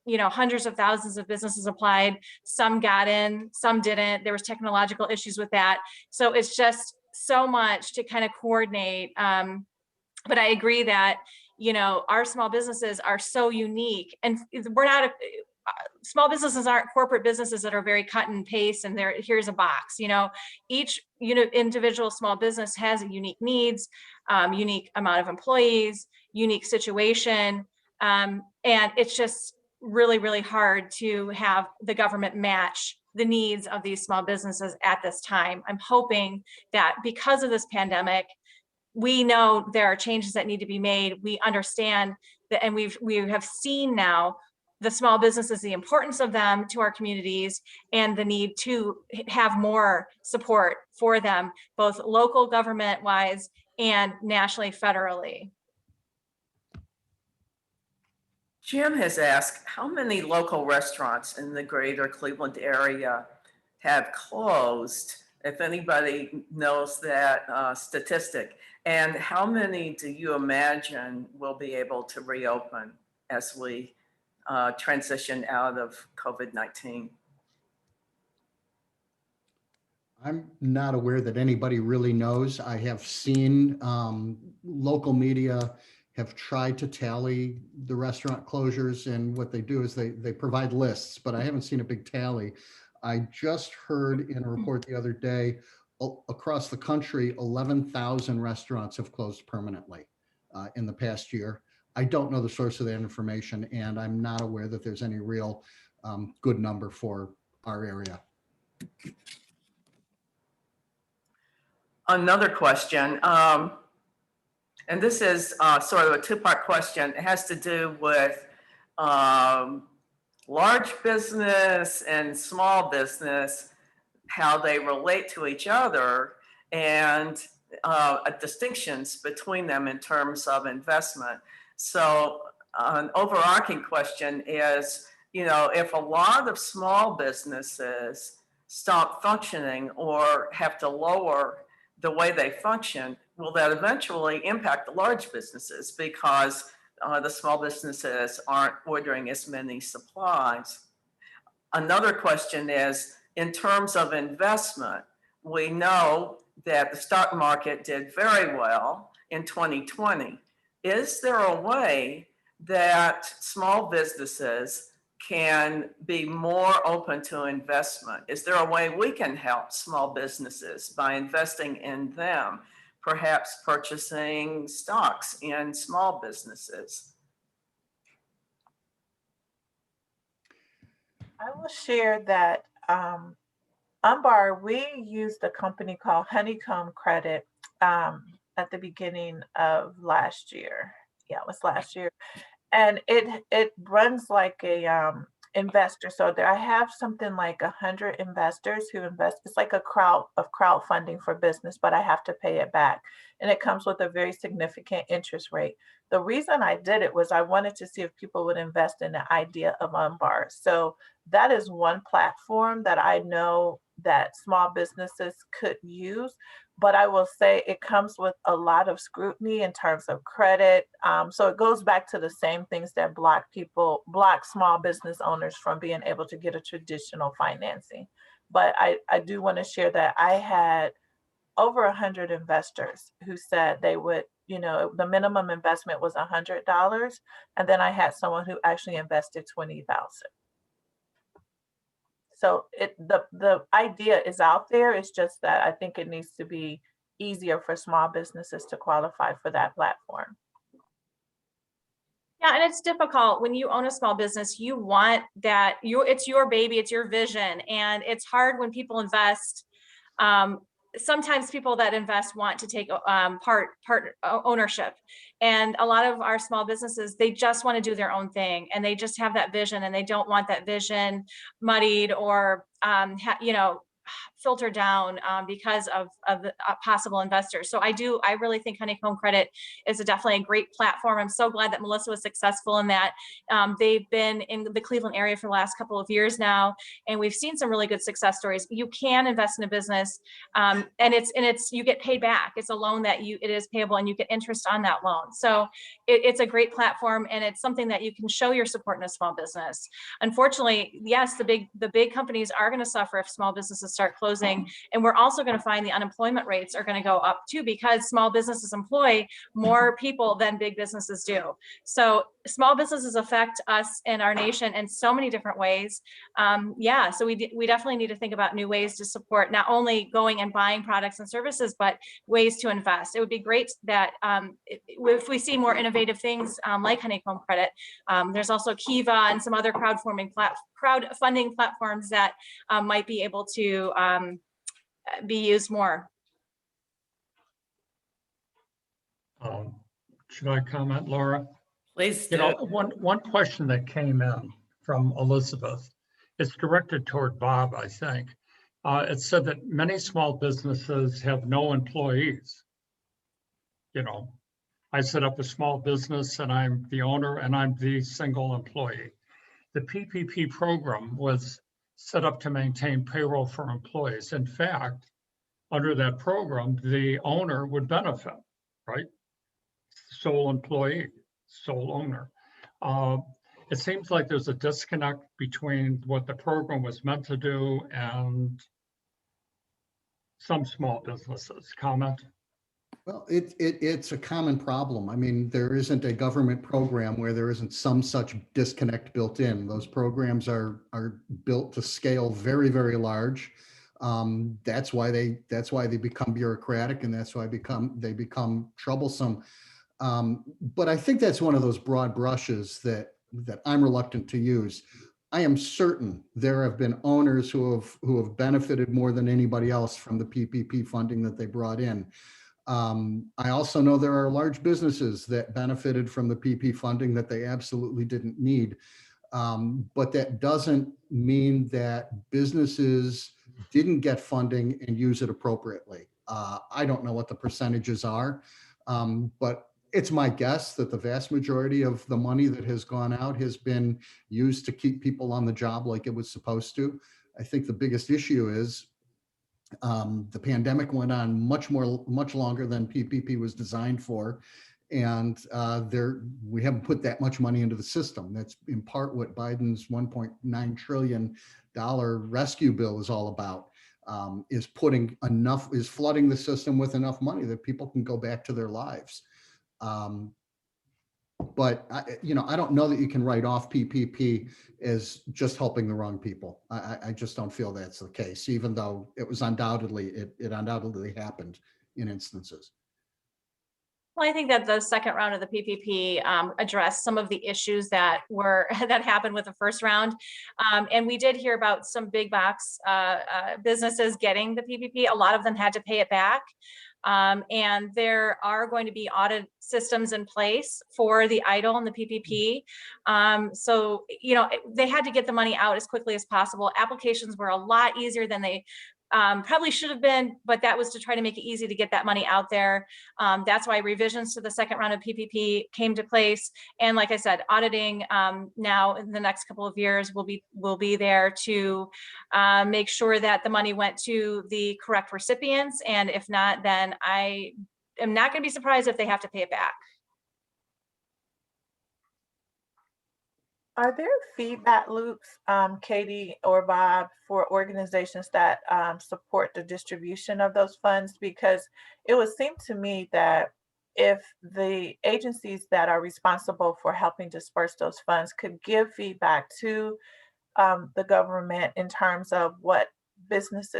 hundreds of thousands of businesses applied. Some got in, some didn't. There was technological issues with that. So it's just so much to kind of coordinate. But I agree that, our small businesses are so unique, and we're not small businesses aren't corporate businesses that are very cut and paste and here's a box. Each individual small business has unique needs, unique amount of employees, unique situation. And it's just really, really hard to have the government match the needs of these small businesses at this time. I'm hoping that because of this pandemic, we know there are changes that need to be made. We understand that, and we have seen now the small businesses, the importance of them to our communities, and the need to have more support for them, both local government wise and nationally, federally. Jim has asked, how many local restaurants in the greater Cleveland area have closed, if anybody knows that statistic? And how many do you imagine will be able to reopen as we transition out of COVID-19? I'm not aware that anybody really knows. I have seen local media have tried to tally the restaurant closures, and what they do is they provide lists, but I haven't seen a big tally. I just heard in a report the other day, across the country, 11,000 restaurants have closed permanently in the past year. I don't know the source of that information, and I'm not aware that there's any real good number for our area. Another question, and this is sort of a two-part question. It has to do with large business and small business, how they relate to each other, and distinctions between them in terms of investment. So an overarching question is, you know, if a lot of small businesses stop functioning or have to lower the way they function, will that eventually impact the large businesses because the small businesses aren't ordering as many supplies? Another question is, in terms of investment, we know that the stock market did very well in 2020. Is there a way that small businesses can be more open to investment? Is there a way we can help small businesses by investing in them, perhaps purchasing stocks in small businesses? I will share that Unbar, we used a company called Honeycomb Credit at the beginning of last year. Yeah, it was last year. And it runs like a investor. So there, I have something like 100 investors who invest. It's like a crowdfunding for business, but I have to pay it back. And it comes with a very significant interest rate. The reason I did it was I wanted to see if people would invest in the idea of Unbar. So that is one platform that I know that small businesses could use. But I will say it comes with a lot of scrutiny in terms of credit. So it goes back to the same things that block small business owners from being able to get a traditional financing. But I do want to share that I had over 100 investors who said they would, you know, the minimum investment was $100. And then I had someone who actually invested $20,000. So the idea is out there. It's just that I think it needs to be easier for small businesses to qualify for that platform. Yeah, and it's difficult when you own a small business. You want that it's your baby, it's your vision, and it's hard when people invest. Sometimes people that invest want to take part ownership, and a lot of our small businesses, they just want to do their own thing, and they just have that vision, and they don't want that vision muddied or filtered down because of the possible investors. So I really think Honeycomb Credit is definitely a great platform. I'm so glad that Melissa was successful in that. They've been in the Cleveland area for the last couple of years now, and we've seen some really good success stories. You can invest in a business, and it's you get paid back. It's a loan that it is payable, and you get interest on that loan. So it's a great platform, and it's something that you can show your support in a small business. Unfortunately, yes, the big companies are going to suffer if small businesses start closing. And we're also going to find the unemployment rates are going to go up too, because small businesses employ more people than big businesses do. So small businesses affect us and our nation in so many different ways. So we definitely need to think about new ways to support not only going and buying products and services, but ways to invest. It would be great that if we see more innovative things like Honeycomb Credit. There's also Kiva and some other crowdfunding platforms that might be able to be used more. Should I comment, Laura? Please do. You know, one question that came in from Elizabeth, it's directed toward Bob, I think. It said that many small businesses have no employees. You know, I set up a small business and I'm the owner and I'm the single employee. The PPP program was set up to maintain payroll for employees. In fact, under that program, the owner would benefit, right? Sole employee, sole owner. It seems like there's a disconnect between what the program was meant to do and some small businesses. Comment? Well, it's a common problem. I mean, there isn't a government program where there isn't some such disconnect built in. Those programs are built to scale very, very large. That's why they become bureaucratic, and that's why they become troublesome. But I think that's one of those broad brushes that I'm reluctant to use. I am certain there have been owners who have benefited more than anybody else from the PPP funding that they brought in. I also know there are large businesses that benefited from the PP funding that they absolutely didn't need. But that doesn't mean that businesses didn't get funding and use it appropriately. I don't know what the percentages are, but it's my guess that the vast majority of the money that has gone out has been used to keep people on the job like it was supposed to. I think the biggest issue is the pandemic went on much longer than PPP was designed for. And we haven't put that much money into the system. That's in part what Biden's $1.9 trillion rescue bill is all about, is flooding the system with enough money that people can go back to their lives. But I don't know that you can write off PPP as just helping the wrong people. I just don't feel that's the case, even though it undoubtedly happened in instances. Well, I think that the second round of the PPP addressed some of the issues that happened with the first round. And we did hear about some big box businesses getting the PPP. A lot of them had to pay it back. And there are going to be audit systems in place for the EIDL and the PPP. So, they had to get the money out as quickly as possible. Applications were a lot easier than they probably should have been, but that was to try to make it easy to get that money out there. That's why revisions to the second round of PPP came to place. And like I said, auditing now in the next couple of years will be there to make sure that the money went to the correct recipients. And if not, then I am not going to be surprised if they have to pay it back. Are there feedback loops, Katie or Bob, for organizations that support the distribution of those funds? Because it would seem to me that if the agencies that are responsible for helping disperse those funds could give feedback to the government in terms of what business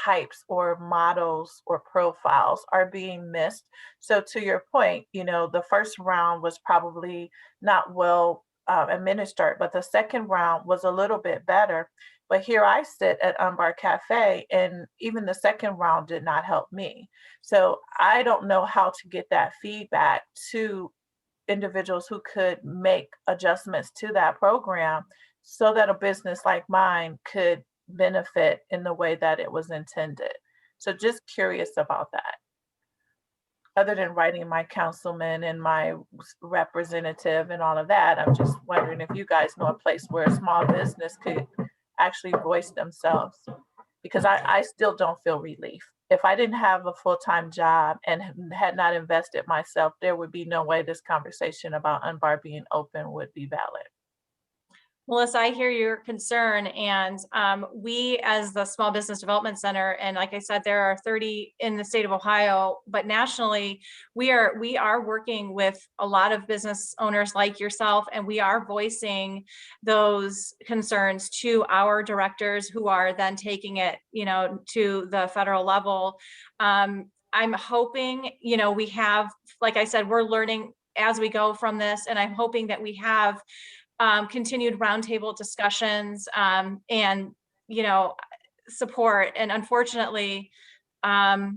types or models or profiles are being missed. So to your point, the first round was probably not well administered, but the second round was a little bit better. But here I sit at Unbar Café, and even the second round did not help me. So I don't know how to get that feedback to individuals who could make adjustments to that program so that a business like mine could benefit in the way that it was intended. So just curious about that. Other than writing my councilman and my representative and all of that, I'm just wondering if you guys know a place where a small business could actually voice themselves, because I still don't feel relief. If I didn't have a full-time job and had not invested myself, there would be no way this conversation about Unbar being open would be valid. Melissa, I hear your concern, and we as the Small Business Development Center, and like I said, there are 30 in the state of Ohio, but nationally, we are working with a lot of business owners like yourself, and we are voicing those concerns to our directors who are then taking it, to the federal level. I'm hoping, we have, like I said, we're learning as we go from this, and I'm hoping that we have continued roundtable discussions and support. And unfortunately, all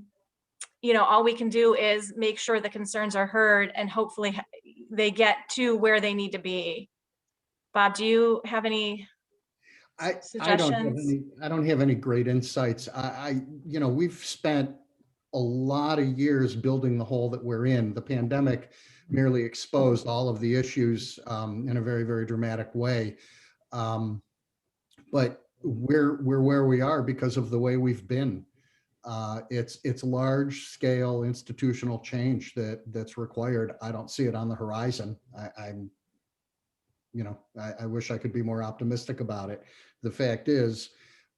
we can do is make sure the concerns are heard and hopefully they get to where they need to be. Bob, do you have any suggestions? I don't have any great insights. We've spent a lot of years building the hole that we're in. The pandemic merely exposed all of the issues in a very, very dramatic way. But we're where we are because of the way we've been. It's large scale institutional change that's required. I don't see it on the horizon. I wish I could be more optimistic about it. The fact is,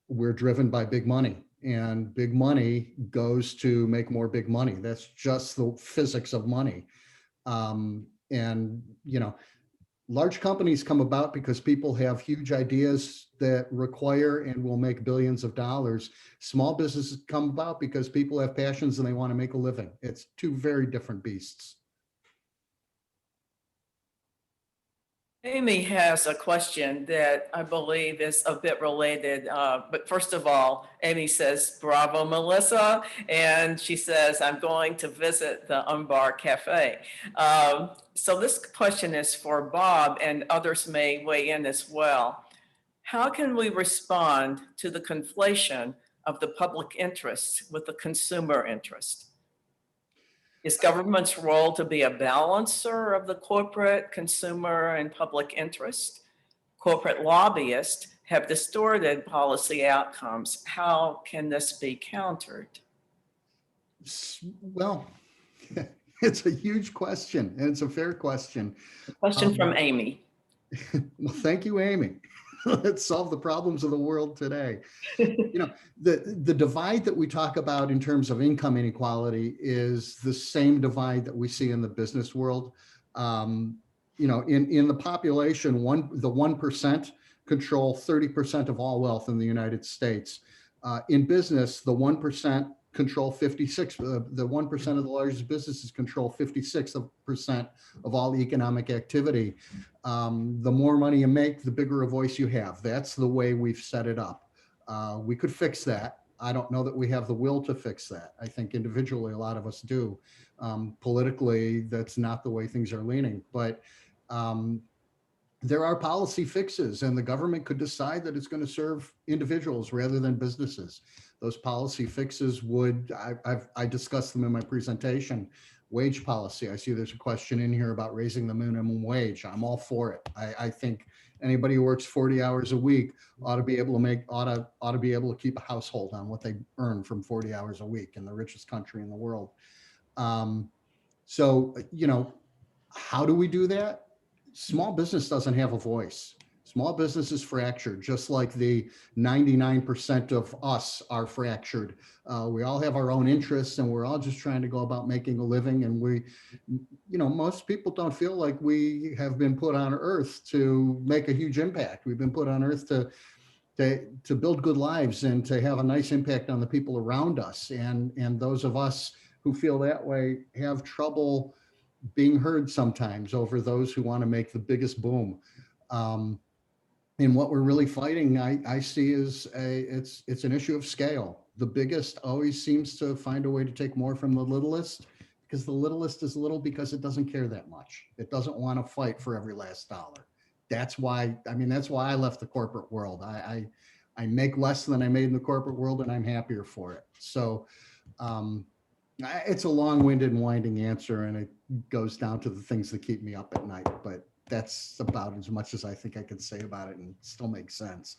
we're driven by big money, and big money goes to make more big money. That's just the physics of money. And, you know, large companies come about because people have huge ideas that require and will make billions of dollars. Small businesses come about because people have passions and they want to make a living. It's two very different beasts. Amy has a question that I believe is a bit related. But first of all, Amy says, bravo, Melissa. And she says, I'm going to visit the Unbar Café. So this question is for Bob, and others may weigh in as well. How can we respond to the conflation of the public interest with the consumer interest? Is government's role to be a balancer of the corporate, consumer, and public interest? Corporate lobbyists have distorted policy outcomes. How can this be countered? Well, it's a huge question, and it's a fair question. A question from Amy. Well, thank you, Amy. Let's solve the problems of the world today. You know, the divide that we talk about in terms of income inequality is the same divide that we see in the business world. You know, in the population, the 1% control 30% of all wealth in the United States. In business, the 1% control 56, the 1% of the largest businesses control 56% of all economic activity. The more money you make, the bigger a voice you have. That's the way we've set it up. We could fix that. I don't know that we have the will to fix that. I think individually, a lot of us do. Politically, that's not the way things are leaning, but there are policy fixes, and the government could decide that it's going to serve individuals rather than businesses. Those policy fixes would, I discussed them in my presentation. Wage policy. I see there's a question in here about raising the minimum wage. I'm all for it. I think anybody who works 40 hours a week ought to be able to keep a household on what they earn from 40 hours a week in the richest country in the world. So, you know, how do we do that? Small business doesn't have a voice. Small business is fractured, just like the 99% of us are fractured. We all have our own interests, and we're all just trying to go about making a living. And we, you know, most people don't feel like we have been put on earth to make a huge impact. We've been put on earth to build good lives and to have a nice impact on the people around us. And those of us who feel that way have trouble being heard sometimes over those who want to make the biggest boom. And what we're really fighting, I see, is it's an issue of scale. The biggest always seems to find a way to take more from the littlest, because the littlest is little because it doesn't care that much. It doesn't want to fight for every last dollar. That's why, I mean, that's why I left the corporate world. I make less than I made in the corporate world, and I'm happier for it. So it's a long-winded and winding answer, and it goes down to the things that keep me up at night, but that's about as much as I think I can say about it, and it still makes sense.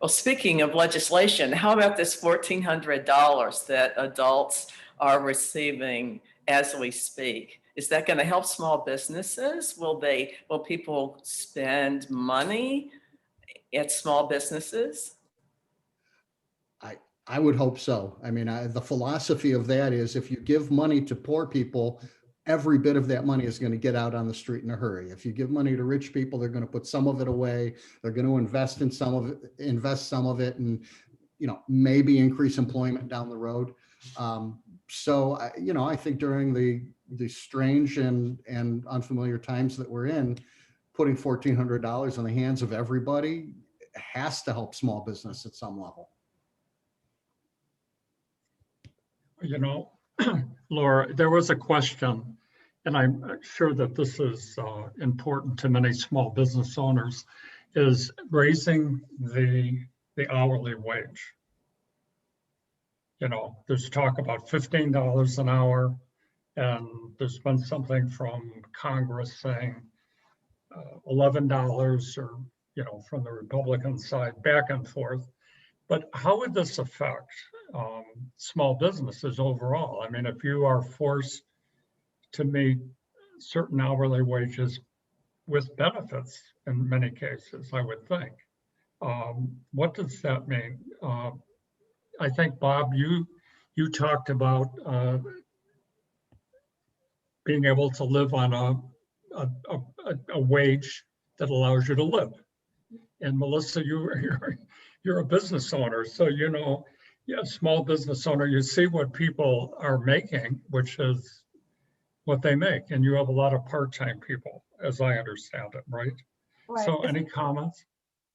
Well, speaking of legislation, how about this $1,400 that adults are receiving as we speak? Is that going to help small businesses? Will people spend money at small businesses? I would hope so. I mean, the philosophy of that is, if you give money to poor people, every bit of that money is going to get out on the street in a hurry. If you give money to rich people, they're going to put some of it away. They're going to invest some of it, and, you know, maybe increase employment down the road. So, you know, I think during the strange and unfamiliar times that we're in, putting $1,400 in the hands of everybody has to help small business at some level. You know, Laura, there was a question, and I'm sure that this is important to many small business owners, is raising the hourly wage. You know, there's talk about $15 an hour, and there's been something from Congress saying $11, or, you know, from the Republican side, back and forth. But how would this affect small businesses overall? I mean, if you are forced to meet certain hourly wages with benefits in many cases, I would think, What does that mean? I think, Bob, you talked about being able to live on a wage that allows you to live. And Melissa, you're a business owner, so you know, yeah, small business owner, you see what people are making, which is what they make, and you have a lot of part-time people, as I understand it, right? Right. So, any comments?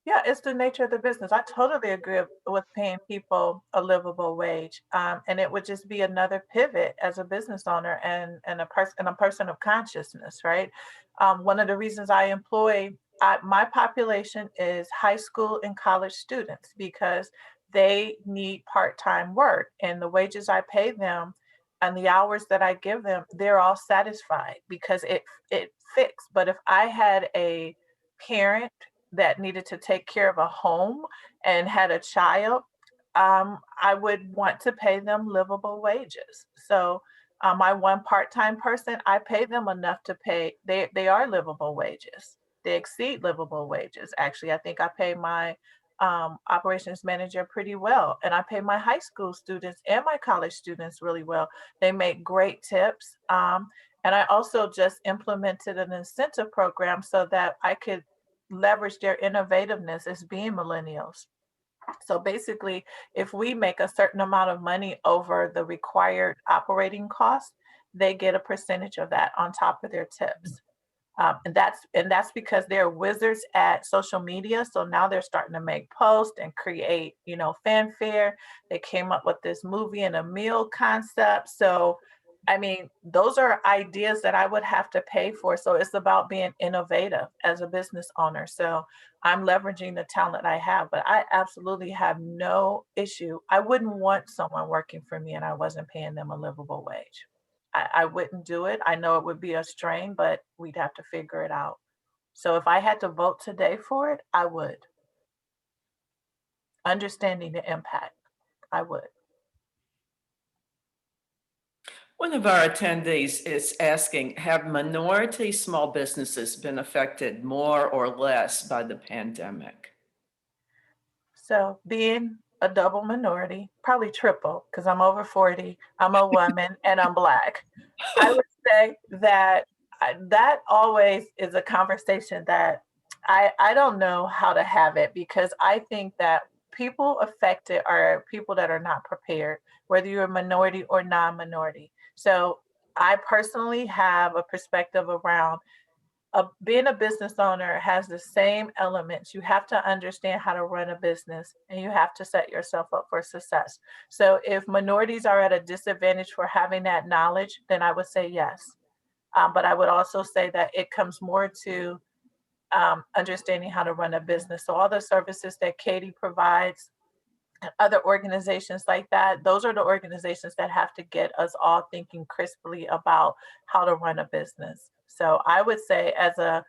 Yeah, it's the nature of the business. I totally agree with paying people a livable wage, and it would just be another pivot as a business owner and a person of consciousness, right? One of the reasons I employ my population is high school and college students because they need part-time work, and the wages I pay them and the hours that I give them, they're all satisfied because it fits. But if I had a parent that needed to take care of a home and had a child, I would want to pay them livable wages. So my one part-time person, I pay them enough to pay, they are livable wages. They exceed livable wages. Actually, I think I pay my operations manager pretty well. And I pay my high school students and my college students really well. They make great tips. And I also just implemented an incentive program so that I could leverage their innovativeness as being millennials. So basically, if we make a certain amount of money over the required operating costs, they get a percentage of that on top of their tips. And that's because they're wizards at social media. So now they're starting to make posts and create, fanfare. They came up with this movie and a meal concept. So I mean, those are ideas that I would have to pay for. So it's about being innovative as a business owner. So I'm leveraging the talent I have, but I absolutely have no issue. I wouldn't want someone working for me and I wasn't paying them a livable wage. I wouldn't do it. I know it would be a strain, but we'd have to figure it out. So if I had to vote today for it, I would. Understanding the impact, I would. One of our attendees is asking, have minority small businesses been affected more or less by the pandemic? So being a double minority, probably triple, because I'm over 40, I'm a woman, and I'm Black. I would say that that always is a conversation that I don't know how to have it because I think that people affected are people that are not prepared, whether you're a minority or non-minority. So I personally have a perspective around being a business owner has the same elements. You have to understand how to run a business and you have to set yourself up for success. So if minorities are at a disadvantage for having that knowledge, then I would say yes. But I would also say that it comes more to understanding how to run a business. So all the services that Katie provides, other organizations like that, those are the organizations that have to get us all thinking crisply about how to run a business. So I would say as a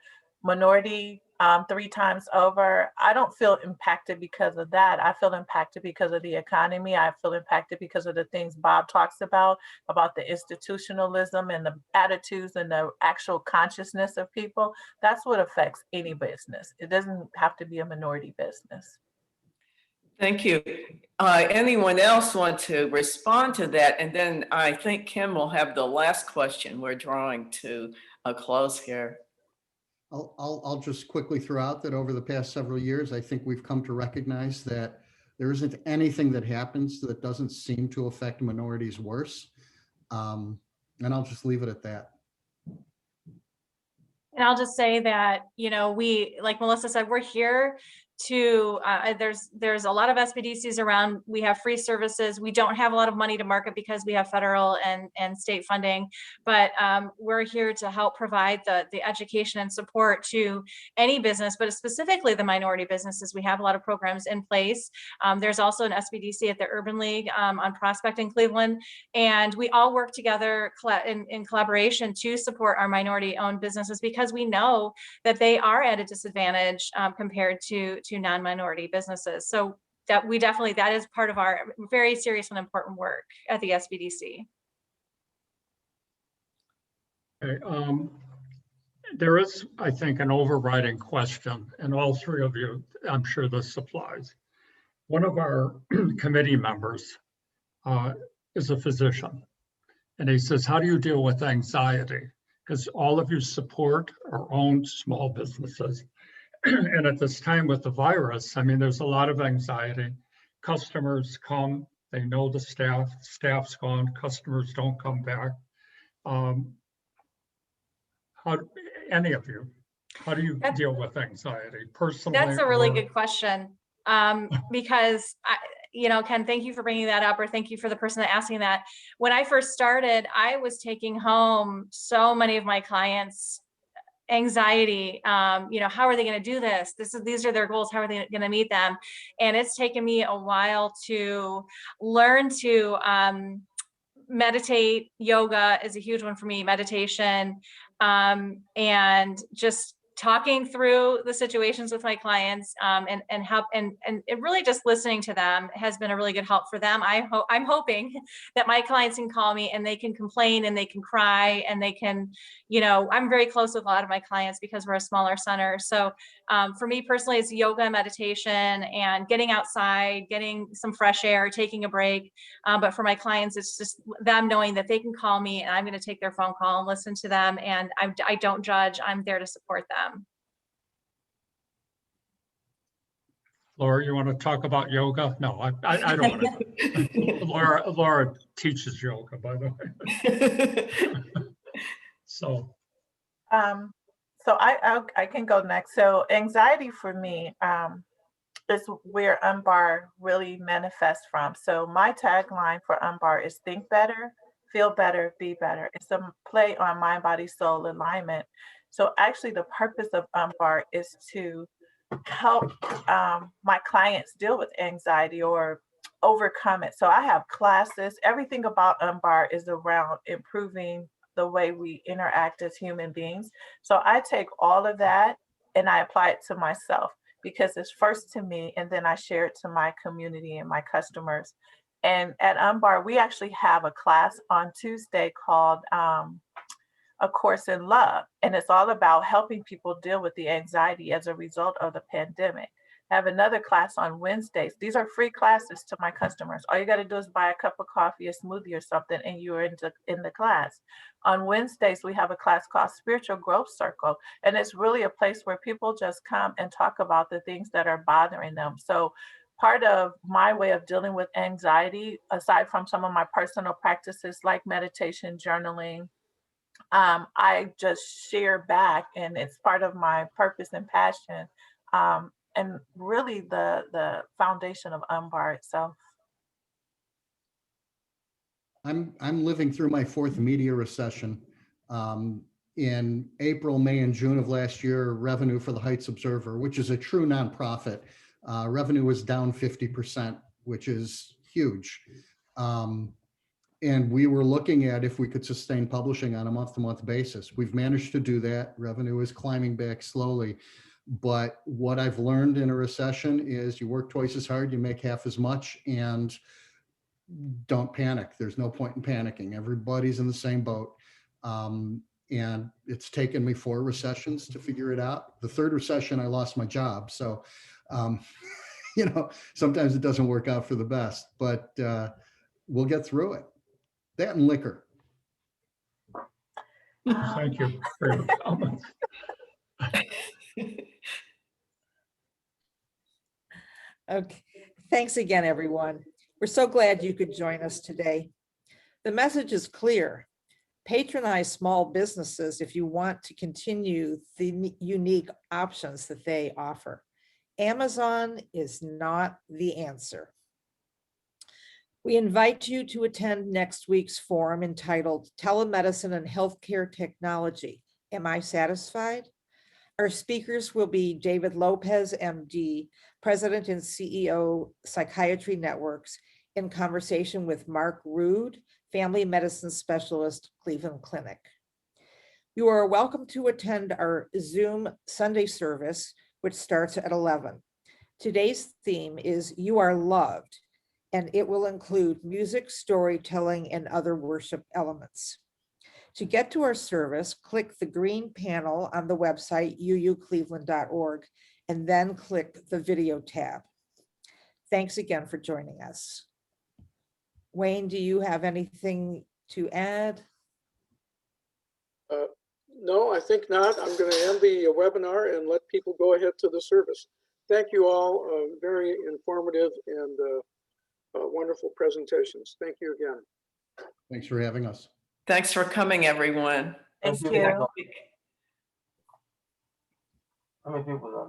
minority 3 times over, I don't feel impacted because of that. I feel impacted because of the economy. I feel impacted because of the things Bob talks about the institutionalism and the attitudes and the actual consciousness of people. That's what affects any business. It doesn't have to be a minority business. Thank you. Anyone else want to respond to that? And then I think Kim will have the last question. We're drawing to a close here. I'll just quickly throw out that over the past several years, I think we've come to recognize that there isn't anything that happens that doesn't seem to affect minorities worse. And I'll just leave it at that. And I'll just say that, we, like Melissa said, we're here to, there's a lot of SBDCs around. We have free services. We don't have a lot of money to market because we have federal and state funding, but we're here to help provide the education and support to any business, but specifically the minority businesses. We have a lot of programs in place. There's also an SBDC at the Urban League on Prospect in Cleveland, and we all work together in collaboration to support our minority-owned businesses because we know that they are at a disadvantage compared to non-minority businesses. So that is part of our very serious and important work at the SBDC. Okay, There is, I think, an overriding question, and all three of you, I'm sure this applies. One of our committee members is a physician, and he says, how do you deal with anxiety? Because all of you support or own small businesses. And at this time with the virus, I mean, there's a lot of anxiety. Customers come, they know the staff's gone, customers don't come back. How, any of you, how do you deal with anxiety personally? That's a really or- good question. Because Ken, thank you for bringing that up, or thank you for the person that asking that. When I first started, I was taking home so many of my clients' anxiety. How are they going to do this? These are their goals. How are they going to meet them? And it's taken me a while to learn to meditate. Yoga is a huge one for me, meditation, and just talking through the situations with my clients, and it really just listening to them has been a really good help for them. I'm hoping that my clients can call me and they can complain and they can cry and they can, I'm very close with a lot of my clients because we're a smaller center. So for me personally, it's yoga and meditation and getting outside, getting some fresh air, taking a break. But for my clients, it's just them knowing that they can call me and I'm going to take their phone call and listen to them. And I don't judge. I'm there to support them. Laura, you want to talk about yoga? No, I don't want to. Laura teaches yoga, by the way. So I can go next. So anxiety for me is where Unbar really manifests from. So my tagline for Unbar is think better, feel better, be better. It's a play on mind, body, soul alignment. So actually the purpose of Unbar is to help my clients deal with anxiety or overcome it. So I have classes. Everything about Unbar is around improving the way we interact as human beings. So I take all of that and I apply it to myself because it's first to me and then I share it to my community and my customers. And at Unbar, we actually have a class on Tuesday called A Course in Love. And it's all about helping people deal with the anxiety as a result of the pandemic. I have another class on Wednesdays. These are free classes to my customers. All you got to do is buy a cup of coffee, a smoothie or something, and you're in the class. On Wednesdays, we have a class called Spiritual Growth Circle. And it's really a place where people just come and talk about the things that are bothering them. So part of my way of dealing with anxiety, aside from some of my personal practices like meditation, journaling, I just share back, and it's part of my purpose and passion, and really the foundation of Unbar itself. I'm living through my fourth media recession. In April, May, and June of last year, revenue for the Heights Observer, which is a true nonprofit, revenue was down 50%, which is huge. And we were looking at if we could sustain publishing on a month-to-month basis. We've managed to do that. Revenue is climbing back slowly. But what I've learned in a recession is you work twice as hard, you make half as much, and don't panic. There's no point in panicking. Everybody's in the same boat. And it's taken me 4 recessions to figure it out. The third recession, I lost my job. So, sometimes it doesn't work out for the best, but we'll get through it. That and liquor. thank you for your comments. Okay, thanks again, everyone. We're so glad you could join us today. The message is clear. Patronize small businesses if you want to continue the unique options that they offer. Amazon is not the answer. We invite you to attend next week's forum entitled Telemedicine and Healthcare Technology. Am I satisfied? Our speakers will be David Lopez, MD, President and CEO, Psychiatry Networks, in conversation with Mark Rood, Family Medicine Specialist, Cleveland Clinic. You are welcome to attend our Zoom Sunday service, which starts at 11. Today's theme is You Are Loved, and it will include music, storytelling, and other worship elements. To get to our service, click the green panel on the website uucleveland.org and then click the video tab. Thanks again for joining us. Wayne, do you have anything to add? No, I think not. I'm going to end the webinar and let people go ahead to the service. Thank you all. Very informative and wonderful presentations. Thank you again. Thanks for having us. Thanks for coming, everyone. Thank Next you. week. How many people on there?